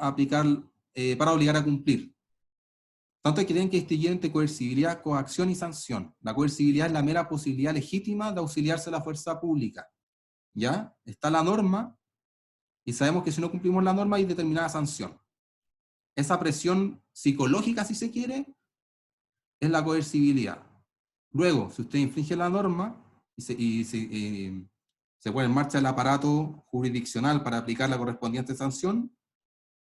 para obligar a cumplir. Tanto hay que tienen que distinguir entre coercibilidad, coacción y sanción. La coercibilidad es la mera posibilidad legítima de auxiliarse de la fuerza pública. ¿Ya? Está la norma, y sabemos que si no cumplimos la norma hay determinada sanción. Esa presión psicológica, si se quiere, es la coercibilidad. Luego, si usted infringe la norma y se pone en marcha el aparato jurisdiccional para aplicar la correspondiente sanción,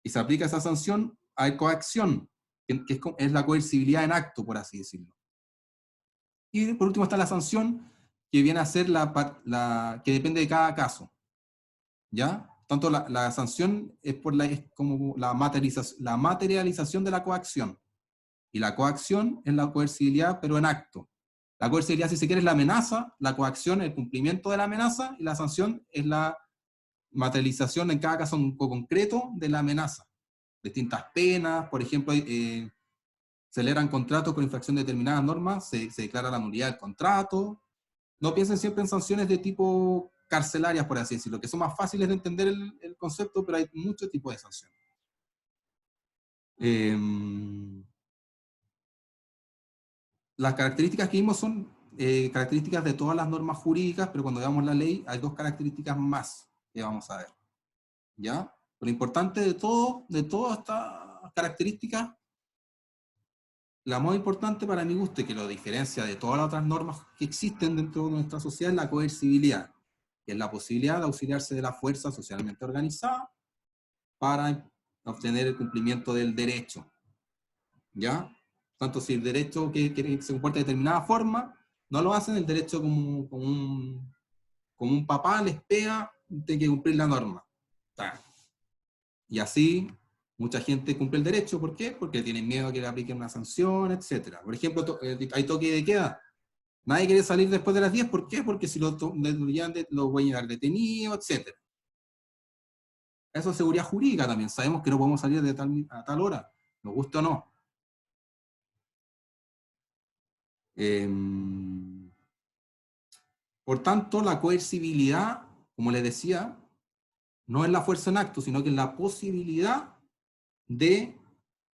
y se aplica esa sanción, hay coacción, que es la coercibilidad en acto, por así decirlo. Y por último está la sanción, que viene a ser que depende de cada caso. ¿Ya? Tanto la sanción es como la materialización de la coacción. Y la coacción es la coercibilidad, pero en acto. La coercibilidad, si se quiere, es la amenaza, la coacción es el cumplimiento de la amenaza, y la sanción es la materialización en cada caso concreto de la amenaza. Distintas penas, por ejemplo, celebran contratos con infracción de determinadas normas, se declara la nulidad del contrato. No piensen siempre en sanciones de tipo carcelarias, por así decirlo, que son más fáciles de entender el concepto, pero hay muchos tipos de sanciones. Las características que vimos son características de todas las normas jurídicas, pero cuando veamos la ley hay dos características más que vamos a ver. ¿Ya? Lo importante de todas estas características, la más importante para mi gusto y que lo diferencia de todas las otras normas que existen dentro de nuestra sociedad es la coercibilidad, que es la posibilidad de auxiliarse de la fuerza socialmente organizada para obtener el cumplimiento del derecho. ¿Ya? Tanto si el derecho que se comporta de determinada forma, no lo hacen, el derecho como un papá les pega, tiene que cumplir la norma. Y así, mucha gente cumple el derecho. ¿Por qué? Porque tienen miedo a que le apliquen una sanción, etc. Por ejemplo, hay toque de queda. Nadie quiere salir después de las 10. ¿Por qué? Porque si lo voy a llevar detenido, etc. Eso es seguridad jurídica también. Sabemos que no podemos salir a tal hora, nos guste o no. Por tanto, la coercibilidad, como les decía, no es la fuerza en acto, sino que es la posibilidad de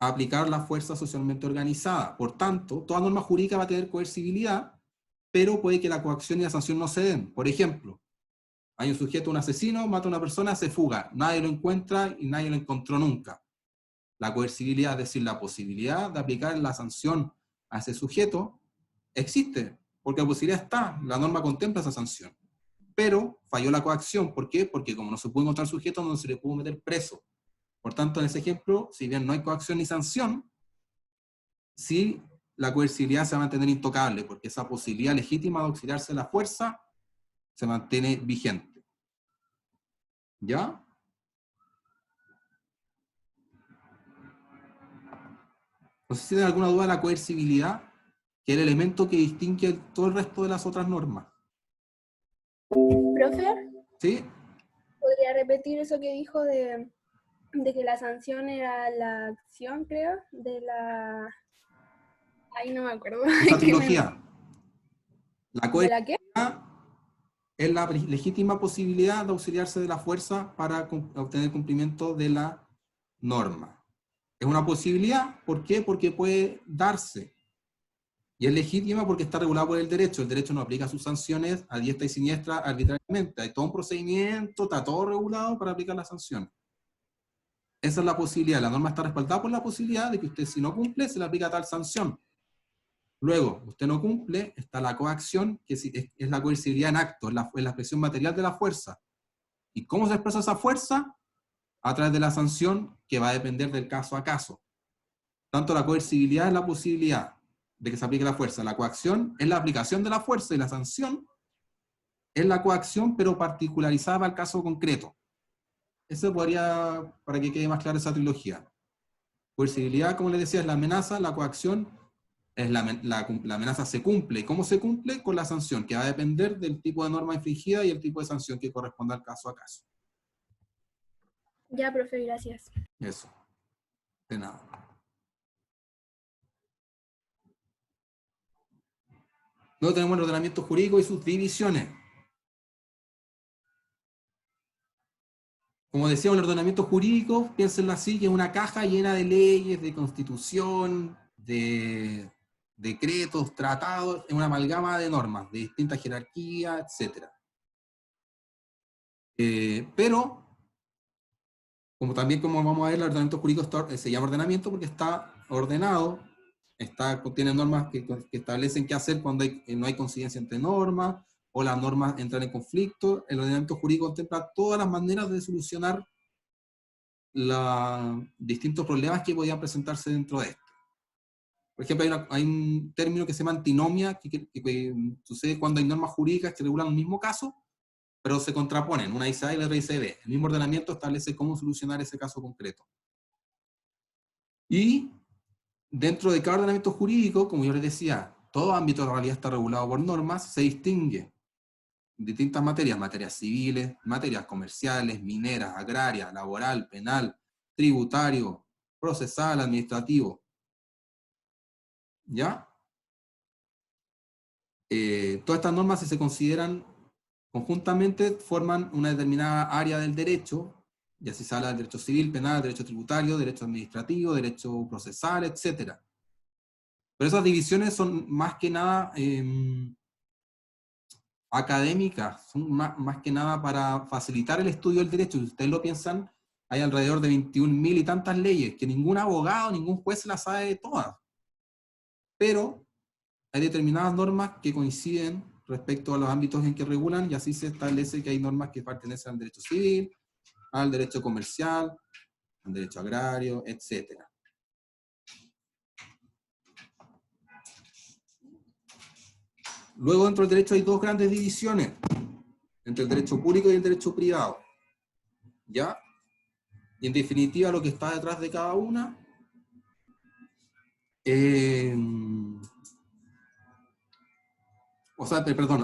aplicar la fuerza socialmente organizada. Por tanto, toda norma jurídica va a tener coercibilidad, pero puede que la coacción y la sanción no se den. Por ejemplo, hay un sujeto, un asesino, mata a una persona, se fuga, nadie lo encuentra y nadie lo encontró nunca. La coercibilidad, es decir, la posibilidad de aplicar la sanción a ese sujeto, existe, porque la posibilidad está, la norma contempla esa sanción. Pero falló la coacción, ¿por qué? Porque como no se pudo encontrar sujeto, no se le pudo meter preso. Por tanto, en ese ejemplo, si bien no hay coacción ni sanción, sí la coercibilidad se va a mantener intocable, porque esa posibilidad legítima de auxiliarse de la fuerza se mantiene vigente. ¿Ya? No sé si tienen alguna duda de la coercibilidad, que es el elemento que distingue todo el resto de las otras normas. Profe, ¿Sí? ¿podría repetir eso que dijo de que la sanción era la acción, creo? De la... Ay, no me acuerdo. Esta trilogía. La ¿De la qué? coercibilidad es la legítima posibilidad de auxiliarse de la fuerza para obtener cumplimiento de la norma. Es una posibilidad, ¿por qué? Porque puede darse. Y es legítima porque está regulada por el derecho. El derecho no aplica sus sanciones a diestra y siniestra arbitrariamente. Hay todo un procedimiento, está todo regulado para aplicar la sanción. Esa es la posibilidad. La norma está respaldada por la posibilidad de que usted, si no cumple, se le aplica tal sanción. Luego, usted no cumple, está la coacción, que es la coercibilidad en acto, es la expresión material de la fuerza. ¿Y cómo se expresa esa fuerza? A través de la sanción, que va a depender del caso a caso. Tanto la coercibilidad es la posibilidad de que se aplique la fuerza. La coacción es la aplicación de la fuerza y la sanción es la coacción, pero particularizada para el caso concreto. Eso podría, para que quede más clara esa trilogía. Coercibilidad, como les decía, es la amenaza, la coacción es la amenaza se cumple. ¿Y cómo se cumple? Con la sanción, que va a depender del tipo de norma infringida y el tipo de sanción que corresponda al caso a caso. Ya, profe, gracias. Eso. De nada. Luego tenemos el ordenamiento jurídico y sus divisiones. Como decíamos, el ordenamiento jurídico, piénsenlo así, que es una caja llena de leyes, de constitución, de decretos, tratados, es una amalgama de normas, de distintas jerarquías, etc. Pero, como vamos a ver, el ordenamiento jurídico se llama ordenamiento porque está ordenado, contiene normas que establecen qué hacer cuando no hay coincidencia entre normas, o las normas entran en conflicto. El ordenamiento jurídico contempla todas las maneras de solucionar distintos problemas que podían presentarse dentro de esto. Por ejemplo, hay un término que se llama antinomia, que sucede cuando hay normas jurídicas que regulan un mismo caso, pero se contraponen, una dice A y la otra dice B. El mismo ordenamiento establece cómo solucionar ese caso concreto. Y dentro de cada ordenamiento jurídico, como yo les decía, todo ámbito de realidad está regulado por normas, se distingue distintas materias civiles, materias comerciales, mineras, agrarias, laboral, penal, tributario, procesal, administrativo. ¿Ya? Todas estas normas, si se consideran conjuntamente, forman una determinada área del derecho, y así se habla del derecho civil, penal, derecho tributario, derecho administrativo, derecho procesal, etc. Pero esas divisiones son más que nada académicas, son más que nada para facilitar el estudio del derecho. Si ustedes lo piensan, hay alrededor de 21.000 y tantas leyes, que ningún abogado, ningún juez las sabe de todas. Pero hay determinadas normas que coinciden respecto a los ámbitos en que regulan, y así se establece que hay normas que pertenecen al derecho civil, al derecho comercial, al derecho agrario, etc. Luego, dentro del derecho hay dos grandes divisiones, entre el derecho público y el derecho privado. ¿Ya? Y en definitiva, lo que está detrás de cada una,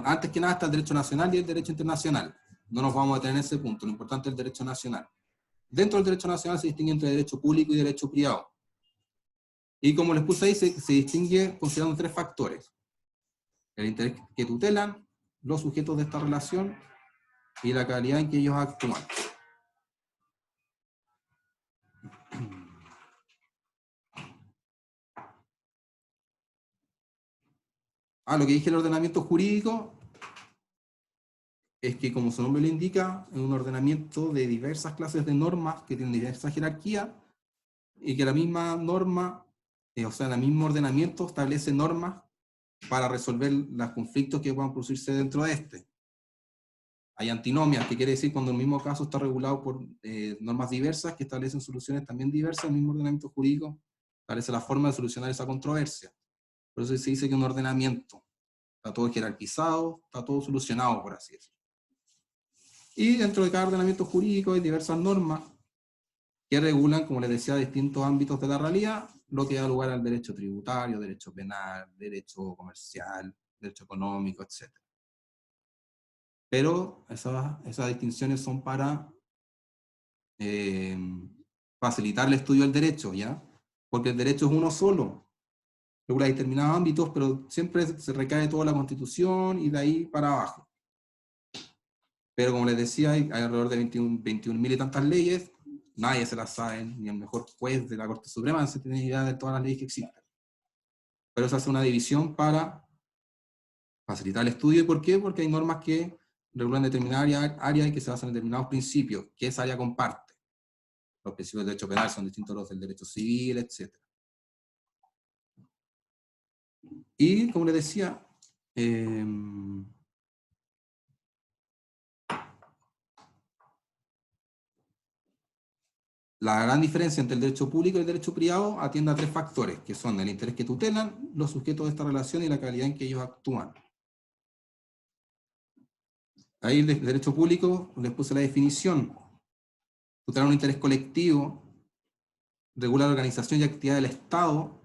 antes que nada está el derecho nacional y el derecho internacional. No nos vamos a detener en ese punto, lo importante es el derecho nacional. Dentro del derecho nacional se distingue entre derecho público y derecho privado. Y como les puse ahí, se distingue considerando tres factores. El interés que tutelan, los sujetos de esta relación y la calidad en que ellos actúan. Lo que dije el ordenamiento jurídico es que, como su nombre lo indica, es un ordenamiento de diversas clases de normas que tienen diversa jerarquía y que la misma norma, o sea, el mismo ordenamiento establece normas para resolver los conflictos que puedan producirse dentro de este. Hay antinomias, que quiere decir cuando el mismo caso está regulado por normas diversas que establecen soluciones también diversas, el mismo ordenamiento jurídico establece la forma de solucionar esa controversia. Por eso se dice que un ordenamiento está todo jerarquizado, está todo solucionado, por así decirlo. Y dentro de cada ordenamiento jurídico hay diversas normas que regulan, como les decía, distintos ámbitos de la realidad, lo que da lugar al derecho tributario, derecho penal, derecho comercial, derecho económico, etc. Pero esas distinciones son para facilitar el estudio del derecho, ¿ya? Porque el derecho es uno solo, regula determinados ámbitos, pero siempre se recae toda la Constitución y de ahí para abajo. Pero como les decía, hay alrededor de 21.000 y tantas leyes, nadie se las sabe, ni el mejor juez de la Corte Suprema no se tiene idea de todas las leyes que existen. Pero se hace una división para facilitar el estudio. ¿Y por qué? Porque hay normas que regulan determinadas áreas y que se basan en determinados principios, que esa área comparte. Los principios del derecho penal son distintos a los del derecho civil, etc. Y, como les decía, la gran diferencia entre el derecho público y el derecho privado atiende a tres factores, que son el interés que tutelan, los sujetos de esta relación y la calidad en que ellos actúan. Ahí el derecho público les puse la definición. Tutelar un interés colectivo, regula la organización y actividad del Estado,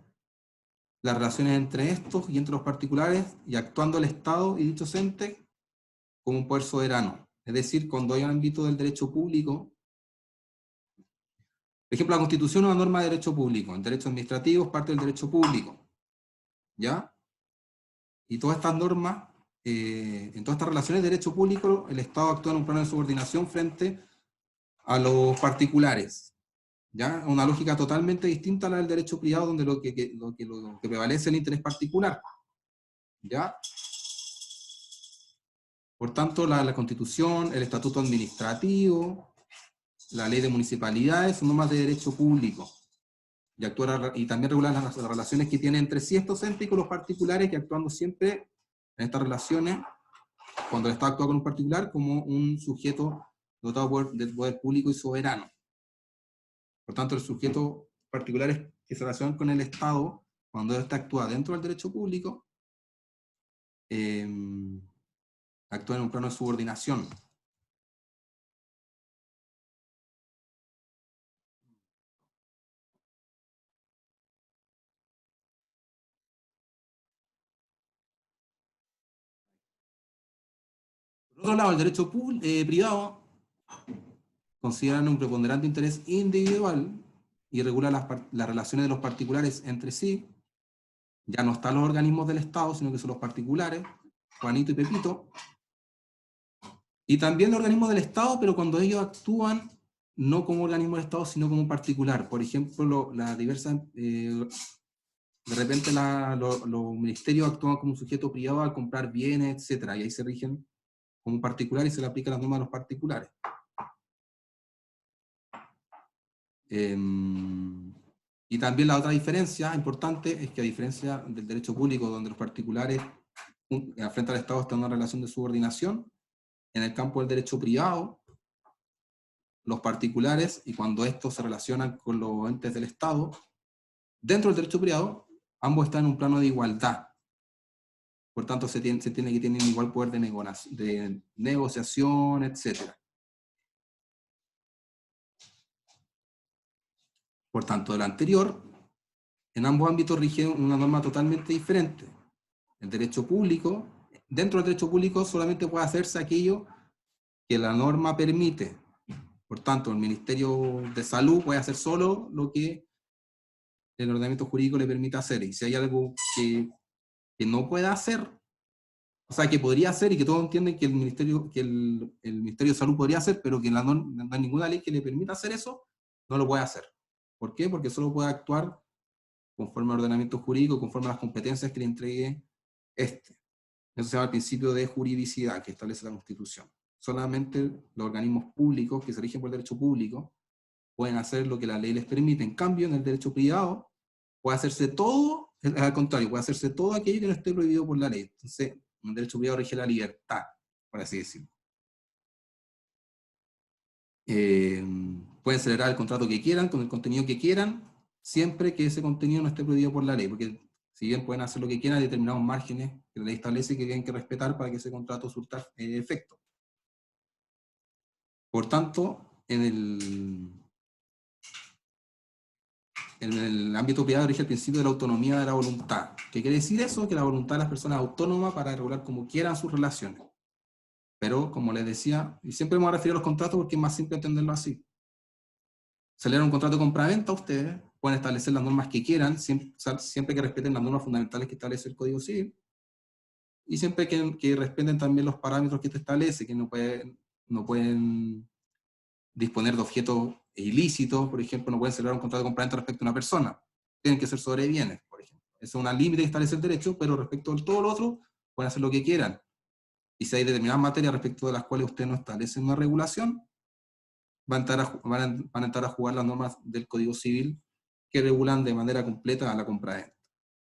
las relaciones entre estos y entre los particulares, y actuando el Estado y dichos entes como un poder soberano. Es decir, cuando hay un ámbito del derecho público, por ejemplo, la Constitución es una norma de derecho público, el derecho administrativo es parte del derecho público, ¿ya? Y todas estas normas, en todas estas relaciones de derecho público, el Estado actúa en un plano de subordinación frente a los particulares, ¿ya? Una lógica totalmente distinta a la del derecho privado, donde lo que prevalece es el interés particular, ¿ya? Por tanto, la Constitución, el Estatuto Administrativo, la Ley de Municipalidades son normas de derecho público, y también regulan las relaciones que tienen entre sí estos entes y con los particulares, que actuando siempre en estas relaciones, cuando el Estado actúa con un particular, como un sujeto dotado del poder público y soberano. Por tanto, el sujeto particular que se relacionan con el Estado, cuando éste actúa dentro del derecho público, actúa en un plano de subordinación. Por otro lado, el derecho privado considera un preponderante interés individual y regula las relaciones de los particulares entre sí. Ya no están los organismos del Estado, sino que son los particulares, Juanito y Pepito. Y también los organismos del Estado, pero cuando ellos actúan no como organismo del Estado, sino como un particular. Por ejemplo, de repente los ministerios actúan como un sujeto privado al comprar bienes, etc. Y ahí se rigen como un particular y se le aplica las normas a los particulares. Y también la otra diferencia importante es que, a diferencia del derecho público, donde los particulares frente al Estado están en una relación de subordinación, en el campo del derecho privado, los particulares, y cuando estos se relacionan con los entes del Estado, dentro del derecho privado, ambos están en un plano de igualdad. Por tanto, se tiene que tener igual poder de negociación, etc. Por tanto, de lo anterior, en ambos ámbitos rige una norma totalmente diferente. El derecho público, dentro del derecho público solamente puede hacerse aquello que la norma permite. Por tanto, el Ministerio de Salud puede hacer solo lo que el ordenamiento jurídico le permite hacer. Y si hay algo que no pueda hacer, o sea, que podría hacer y que todos entienden que el Ministerio de Salud podría hacer, pero que no hay ninguna ley que le permita hacer eso, no lo puede hacer. ¿Por qué? Porque solo puede actuar conforme al ordenamiento jurídico, conforme a las competencias que le entregue Eso se llama el principio de juridicidad que establece la Constitución. Solamente los organismos públicos que se rigen por el derecho público pueden hacer lo que la ley les permite. En cambio, en el derecho privado puede hacerse todo, al contrario, puede hacerse todo aquello que no esté prohibido por la ley. Entonces, en el derecho privado rige la libertad, por así decirlo. Pueden celebrar el contrato que quieran, con el contenido que quieran, siempre que ese contenido no esté prohibido por la ley, porque si bien pueden hacer lo que quieran, hay determinados márgenes que la ley establece que tienen que respetar para que ese contrato surta efecto. Por tanto, en el ámbito privado rige el principio de la autonomía de la voluntad. ¿Qué quiere decir eso? Que la voluntad de las personas es autónoma para regular como quieran sus relaciones. Pero, como les decía, y siempre me voy a referir a los contratos porque es más simple entenderlo así. Celebran un contrato de compraventa, ustedes pueden establecer las normas que quieran, siempre que respeten las normas fundamentales que establece el Código Civil, y siempre que respeten también los parámetros que este establece, que no pueden disponer de objetos ilícitos, por ejemplo, no pueden celebrar un contrato de compraventa respecto a una persona, tienen que ser sobre bienes, por ejemplo. Eso es una límite que establece el derecho, pero respecto a todo lo otro, pueden hacer lo que quieran. Y si hay determinadas materias respecto de las cuales usted no establece una regulación, van a entrar a jugar las normas del Código Civil que regulan de manera completa a la compraventa.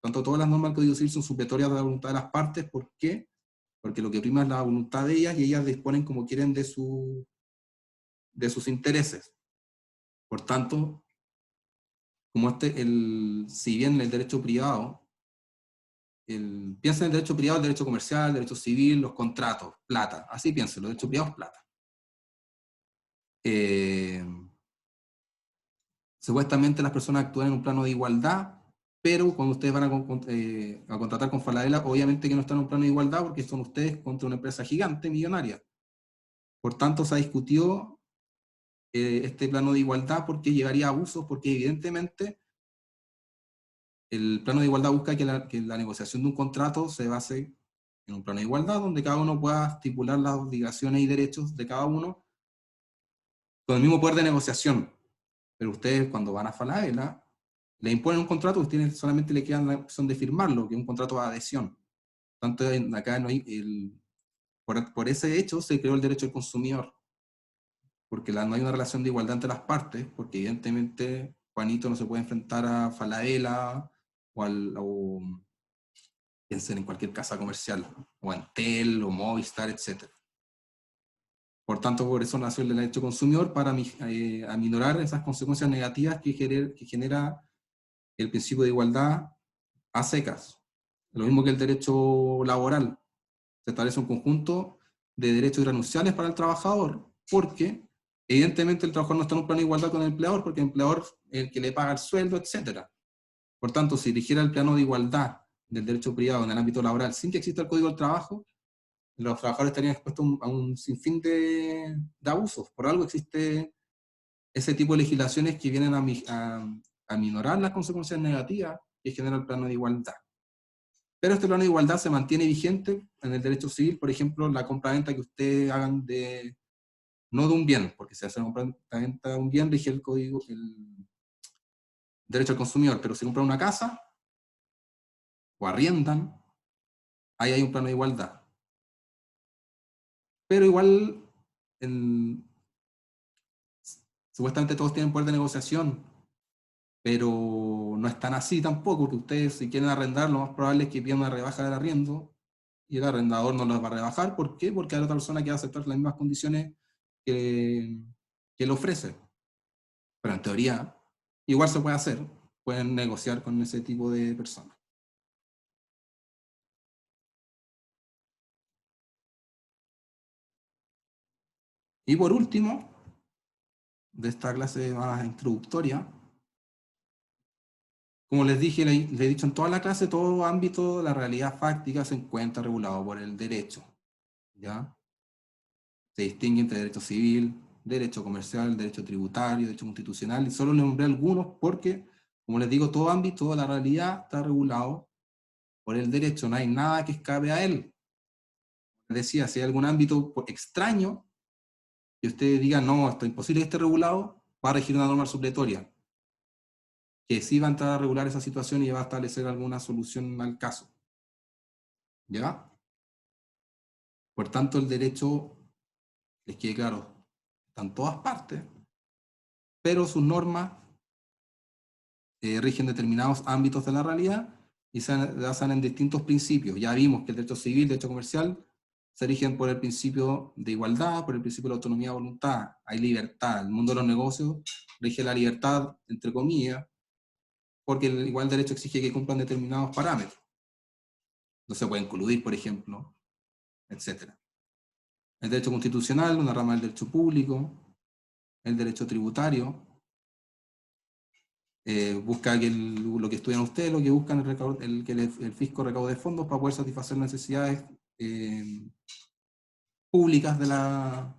Por tanto, todas las normas del Código Civil son supletorias de la voluntad de las partes. ¿Por qué? Porque lo que prima es la voluntad de ellas y ellas disponen como quieren de sus intereses. Por tanto, como si bien el derecho privado, piensa en el derecho privado, el derecho comercial, el derecho civil, los contratos, plata. Así piensen, los derechos privados, plata. Supuestamente las personas actúan en un plano de igualdad, pero cuando ustedes van a contratar con Falabella, obviamente que no están en un plano de igualdad porque son ustedes contra una empresa gigante, millonaria. Por tanto, se ha discutido este plano de igualdad porque llevaría a abusos, porque evidentemente el plano de igualdad busca que la negociación de un contrato se base en un plano de igualdad, donde cada uno pueda estipular las obligaciones y derechos de cada uno con el mismo poder de negociación. Pero ustedes cuando van a Falabella, le imponen un contrato, ustedes solamente le quedan la opción de firmarlo, que es un contrato de adhesión. Tanto acá no hay, por ese hecho se creó el derecho del consumidor, porque no hay una relación de igualdad entre las partes, porque evidentemente Juanito no se puede enfrentar a Falabella o piensen en cualquier casa comercial, o Entel, o Movistar, etc. Por tanto, por eso nació el derecho consumidor, para aminorar esas consecuencias negativas que genera el principio de igualdad a secas. Lo mismo que el derecho laboral. Se establece un conjunto de derechos irrenunciables para el trabajador, porque evidentemente el trabajador no está en un plano de igualdad con el empleador, porque el empleador es el que le paga el sueldo, etc. Por tanto, si rigiera el plano de igualdad del derecho privado en el ámbito laboral sin que exista el Código del Trabajo, los trabajadores estarían expuestos a un sinfín de abusos. Por algo existe ese tipo de legislaciones que vienen a minorar las consecuencias negativas que genera el plano de igualdad. Pero este plano de igualdad se mantiene vigente en el derecho civil, por ejemplo, la compraventa que ustedes hagan no de un bien, porque si hacen compraventa de un bien, rige el derecho al consumidor, pero si compran una casa o arriendan, ahí hay un plano de igualdad. Pero igual, supuestamente todos tienen poder de negociación, pero no es tan así tampoco, porque ustedes si quieren arrendar, lo más probable es que pidan una rebaja del arriendo, y el arrendador no los va a rebajar. ¿Por qué? Porque hay otra persona que va a aceptar las mismas condiciones que le ofrece. Pero en teoría, igual se puede hacer, pueden negociar con ese tipo de personas. Y por último, de esta clase más introductoria, como les dije, les he dicho en toda la clase, todo ámbito de la realidad fáctica se encuentra regulado por el derecho, ¿ya? Se distingue entre derecho civil, derecho comercial, derecho tributario, derecho constitucional, y solo les nombré algunos porque, como les digo, todo ámbito de la realidad está regulado por el derecho, no hay nada que escape a él. Les decía, si hay algún ámbito extraño, que ustedes digan, no, esto es imposible que esté regulado, va a regir una norma supletoria, que sí va a entrar a regular esa situación y va a establecer alguna solución al caso. ¿Ya? Por tanto, el derecho, les quede claro, está en todas partes, pero sus normas rigen determinados ámbitos de la realidad y se basan en distintos principios. Ya vimos que el derecho civil, el derecho comercial, se rigen por el principio de igualdad, por el principio de la autonomía de voluntad. Hay libertad. El mundo de los negocios rige la libertad, entre comillas, porque el igual derecho exige que cumplan determinados parámetros. No se pueden coludir, por ejemplo, etc. El derecho constitucional, una rama del derecho público, el derecho tributario, busca que lo que estudian ustedes, lo que buscan es que el fisco recaude fondos para poder satisfacer las necesidades públicas de la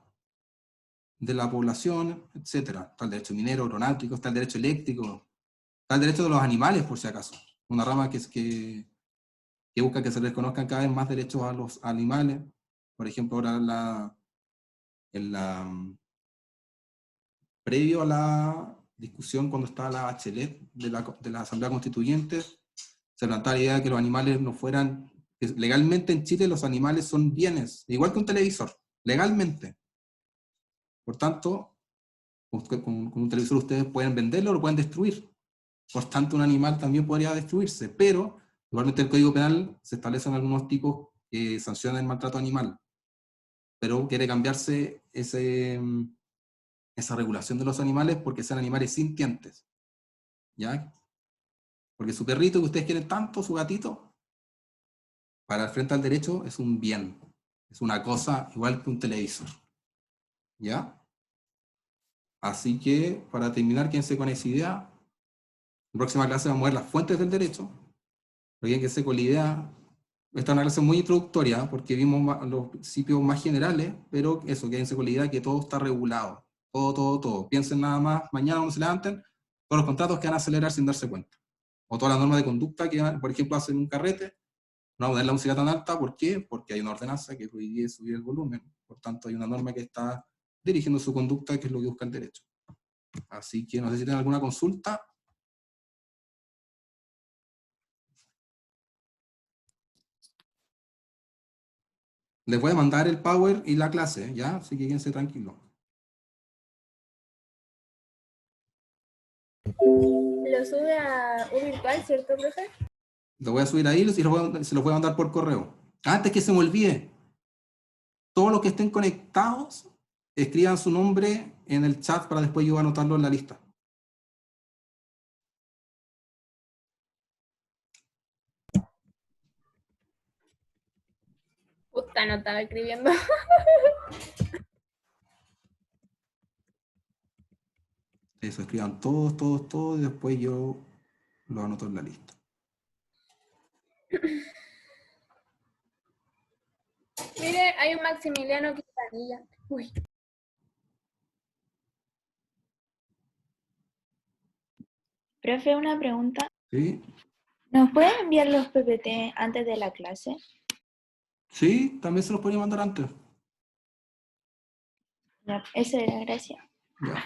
población, etc. Está el derecho minero, aeronáutico, está el derecho eléctrico, está el derecho de los animales, por si acaso. Una rama que busca que se les conozcan cada vez más derechos a los animales. Por ejemplo, ahora previo a la discusión cuando estaba la Bachelet de la Asamblea Constituyente, se planteaba la idea de que los animales no fueran, que legalmente en Chile los animales son bienes, igual que un televisor, legalmente. Por tanto, con un televisor ustedes pueden venderlo o lo pueden destruir. Por tanto, un animal también podría destruirse, pero igualmente el Código Penal se establecen algunos tipos que sancionan el maltrato animal, pero quiere cambiarse esa regulación de los animales porque sean animales sintientes, ¿ya? Porque su perrito que ustedes quieren tanto, su gatito, para el frente al derecho es un bien, es una cosa igual que un televisor, ¿ya? Así que, para terminar, quédense con esa idea. En la próxima clase vamos a ver las fuentes del derecho, pero quédense con la idea. Esta es una clase muy introductoria, porque vimos los principios más generales, pero eso, quédense con la idea que todo está regulado. Todo. Piensen nada más, mañana cuando se levanten, todos los contratos que van a acelerar sin darse cuenta. O todas las normas de conducta que, por ejemplo, hacen un carrete, no vamos a poner la música tan alta, ¿por qué? Porque hay una ordenanza que prohíbe subir el volumen. Por tanto, hay una norma que está dirigiendo su conducta, que es lo que busca el derecho. Así que no sé si tienen alguna consulta. Les voy a mandar el Power y la clase, ¿ya? Así que quédense tranquilos. Lo sube a un virtual, ¿cierto, profe? Lo voy a subir ahí y se los voy a mandar por correo. Antes que se me olvide, todos los que estén conectados, escriban su nombre en el chat para después yo anotarlo en la lista. Puta, no estaba escribiendo. Eso, escriban todos, y después yo lo anoto en la lista. Mire, hay un Maximiliano Quintanilla. Uy. Profe, una pregunta. ¿Sí? ¿Nos pueden enviar los PPT antes de la clase? Sí, también se los podría mandar antes. Ya, eso era, gracias. Ya.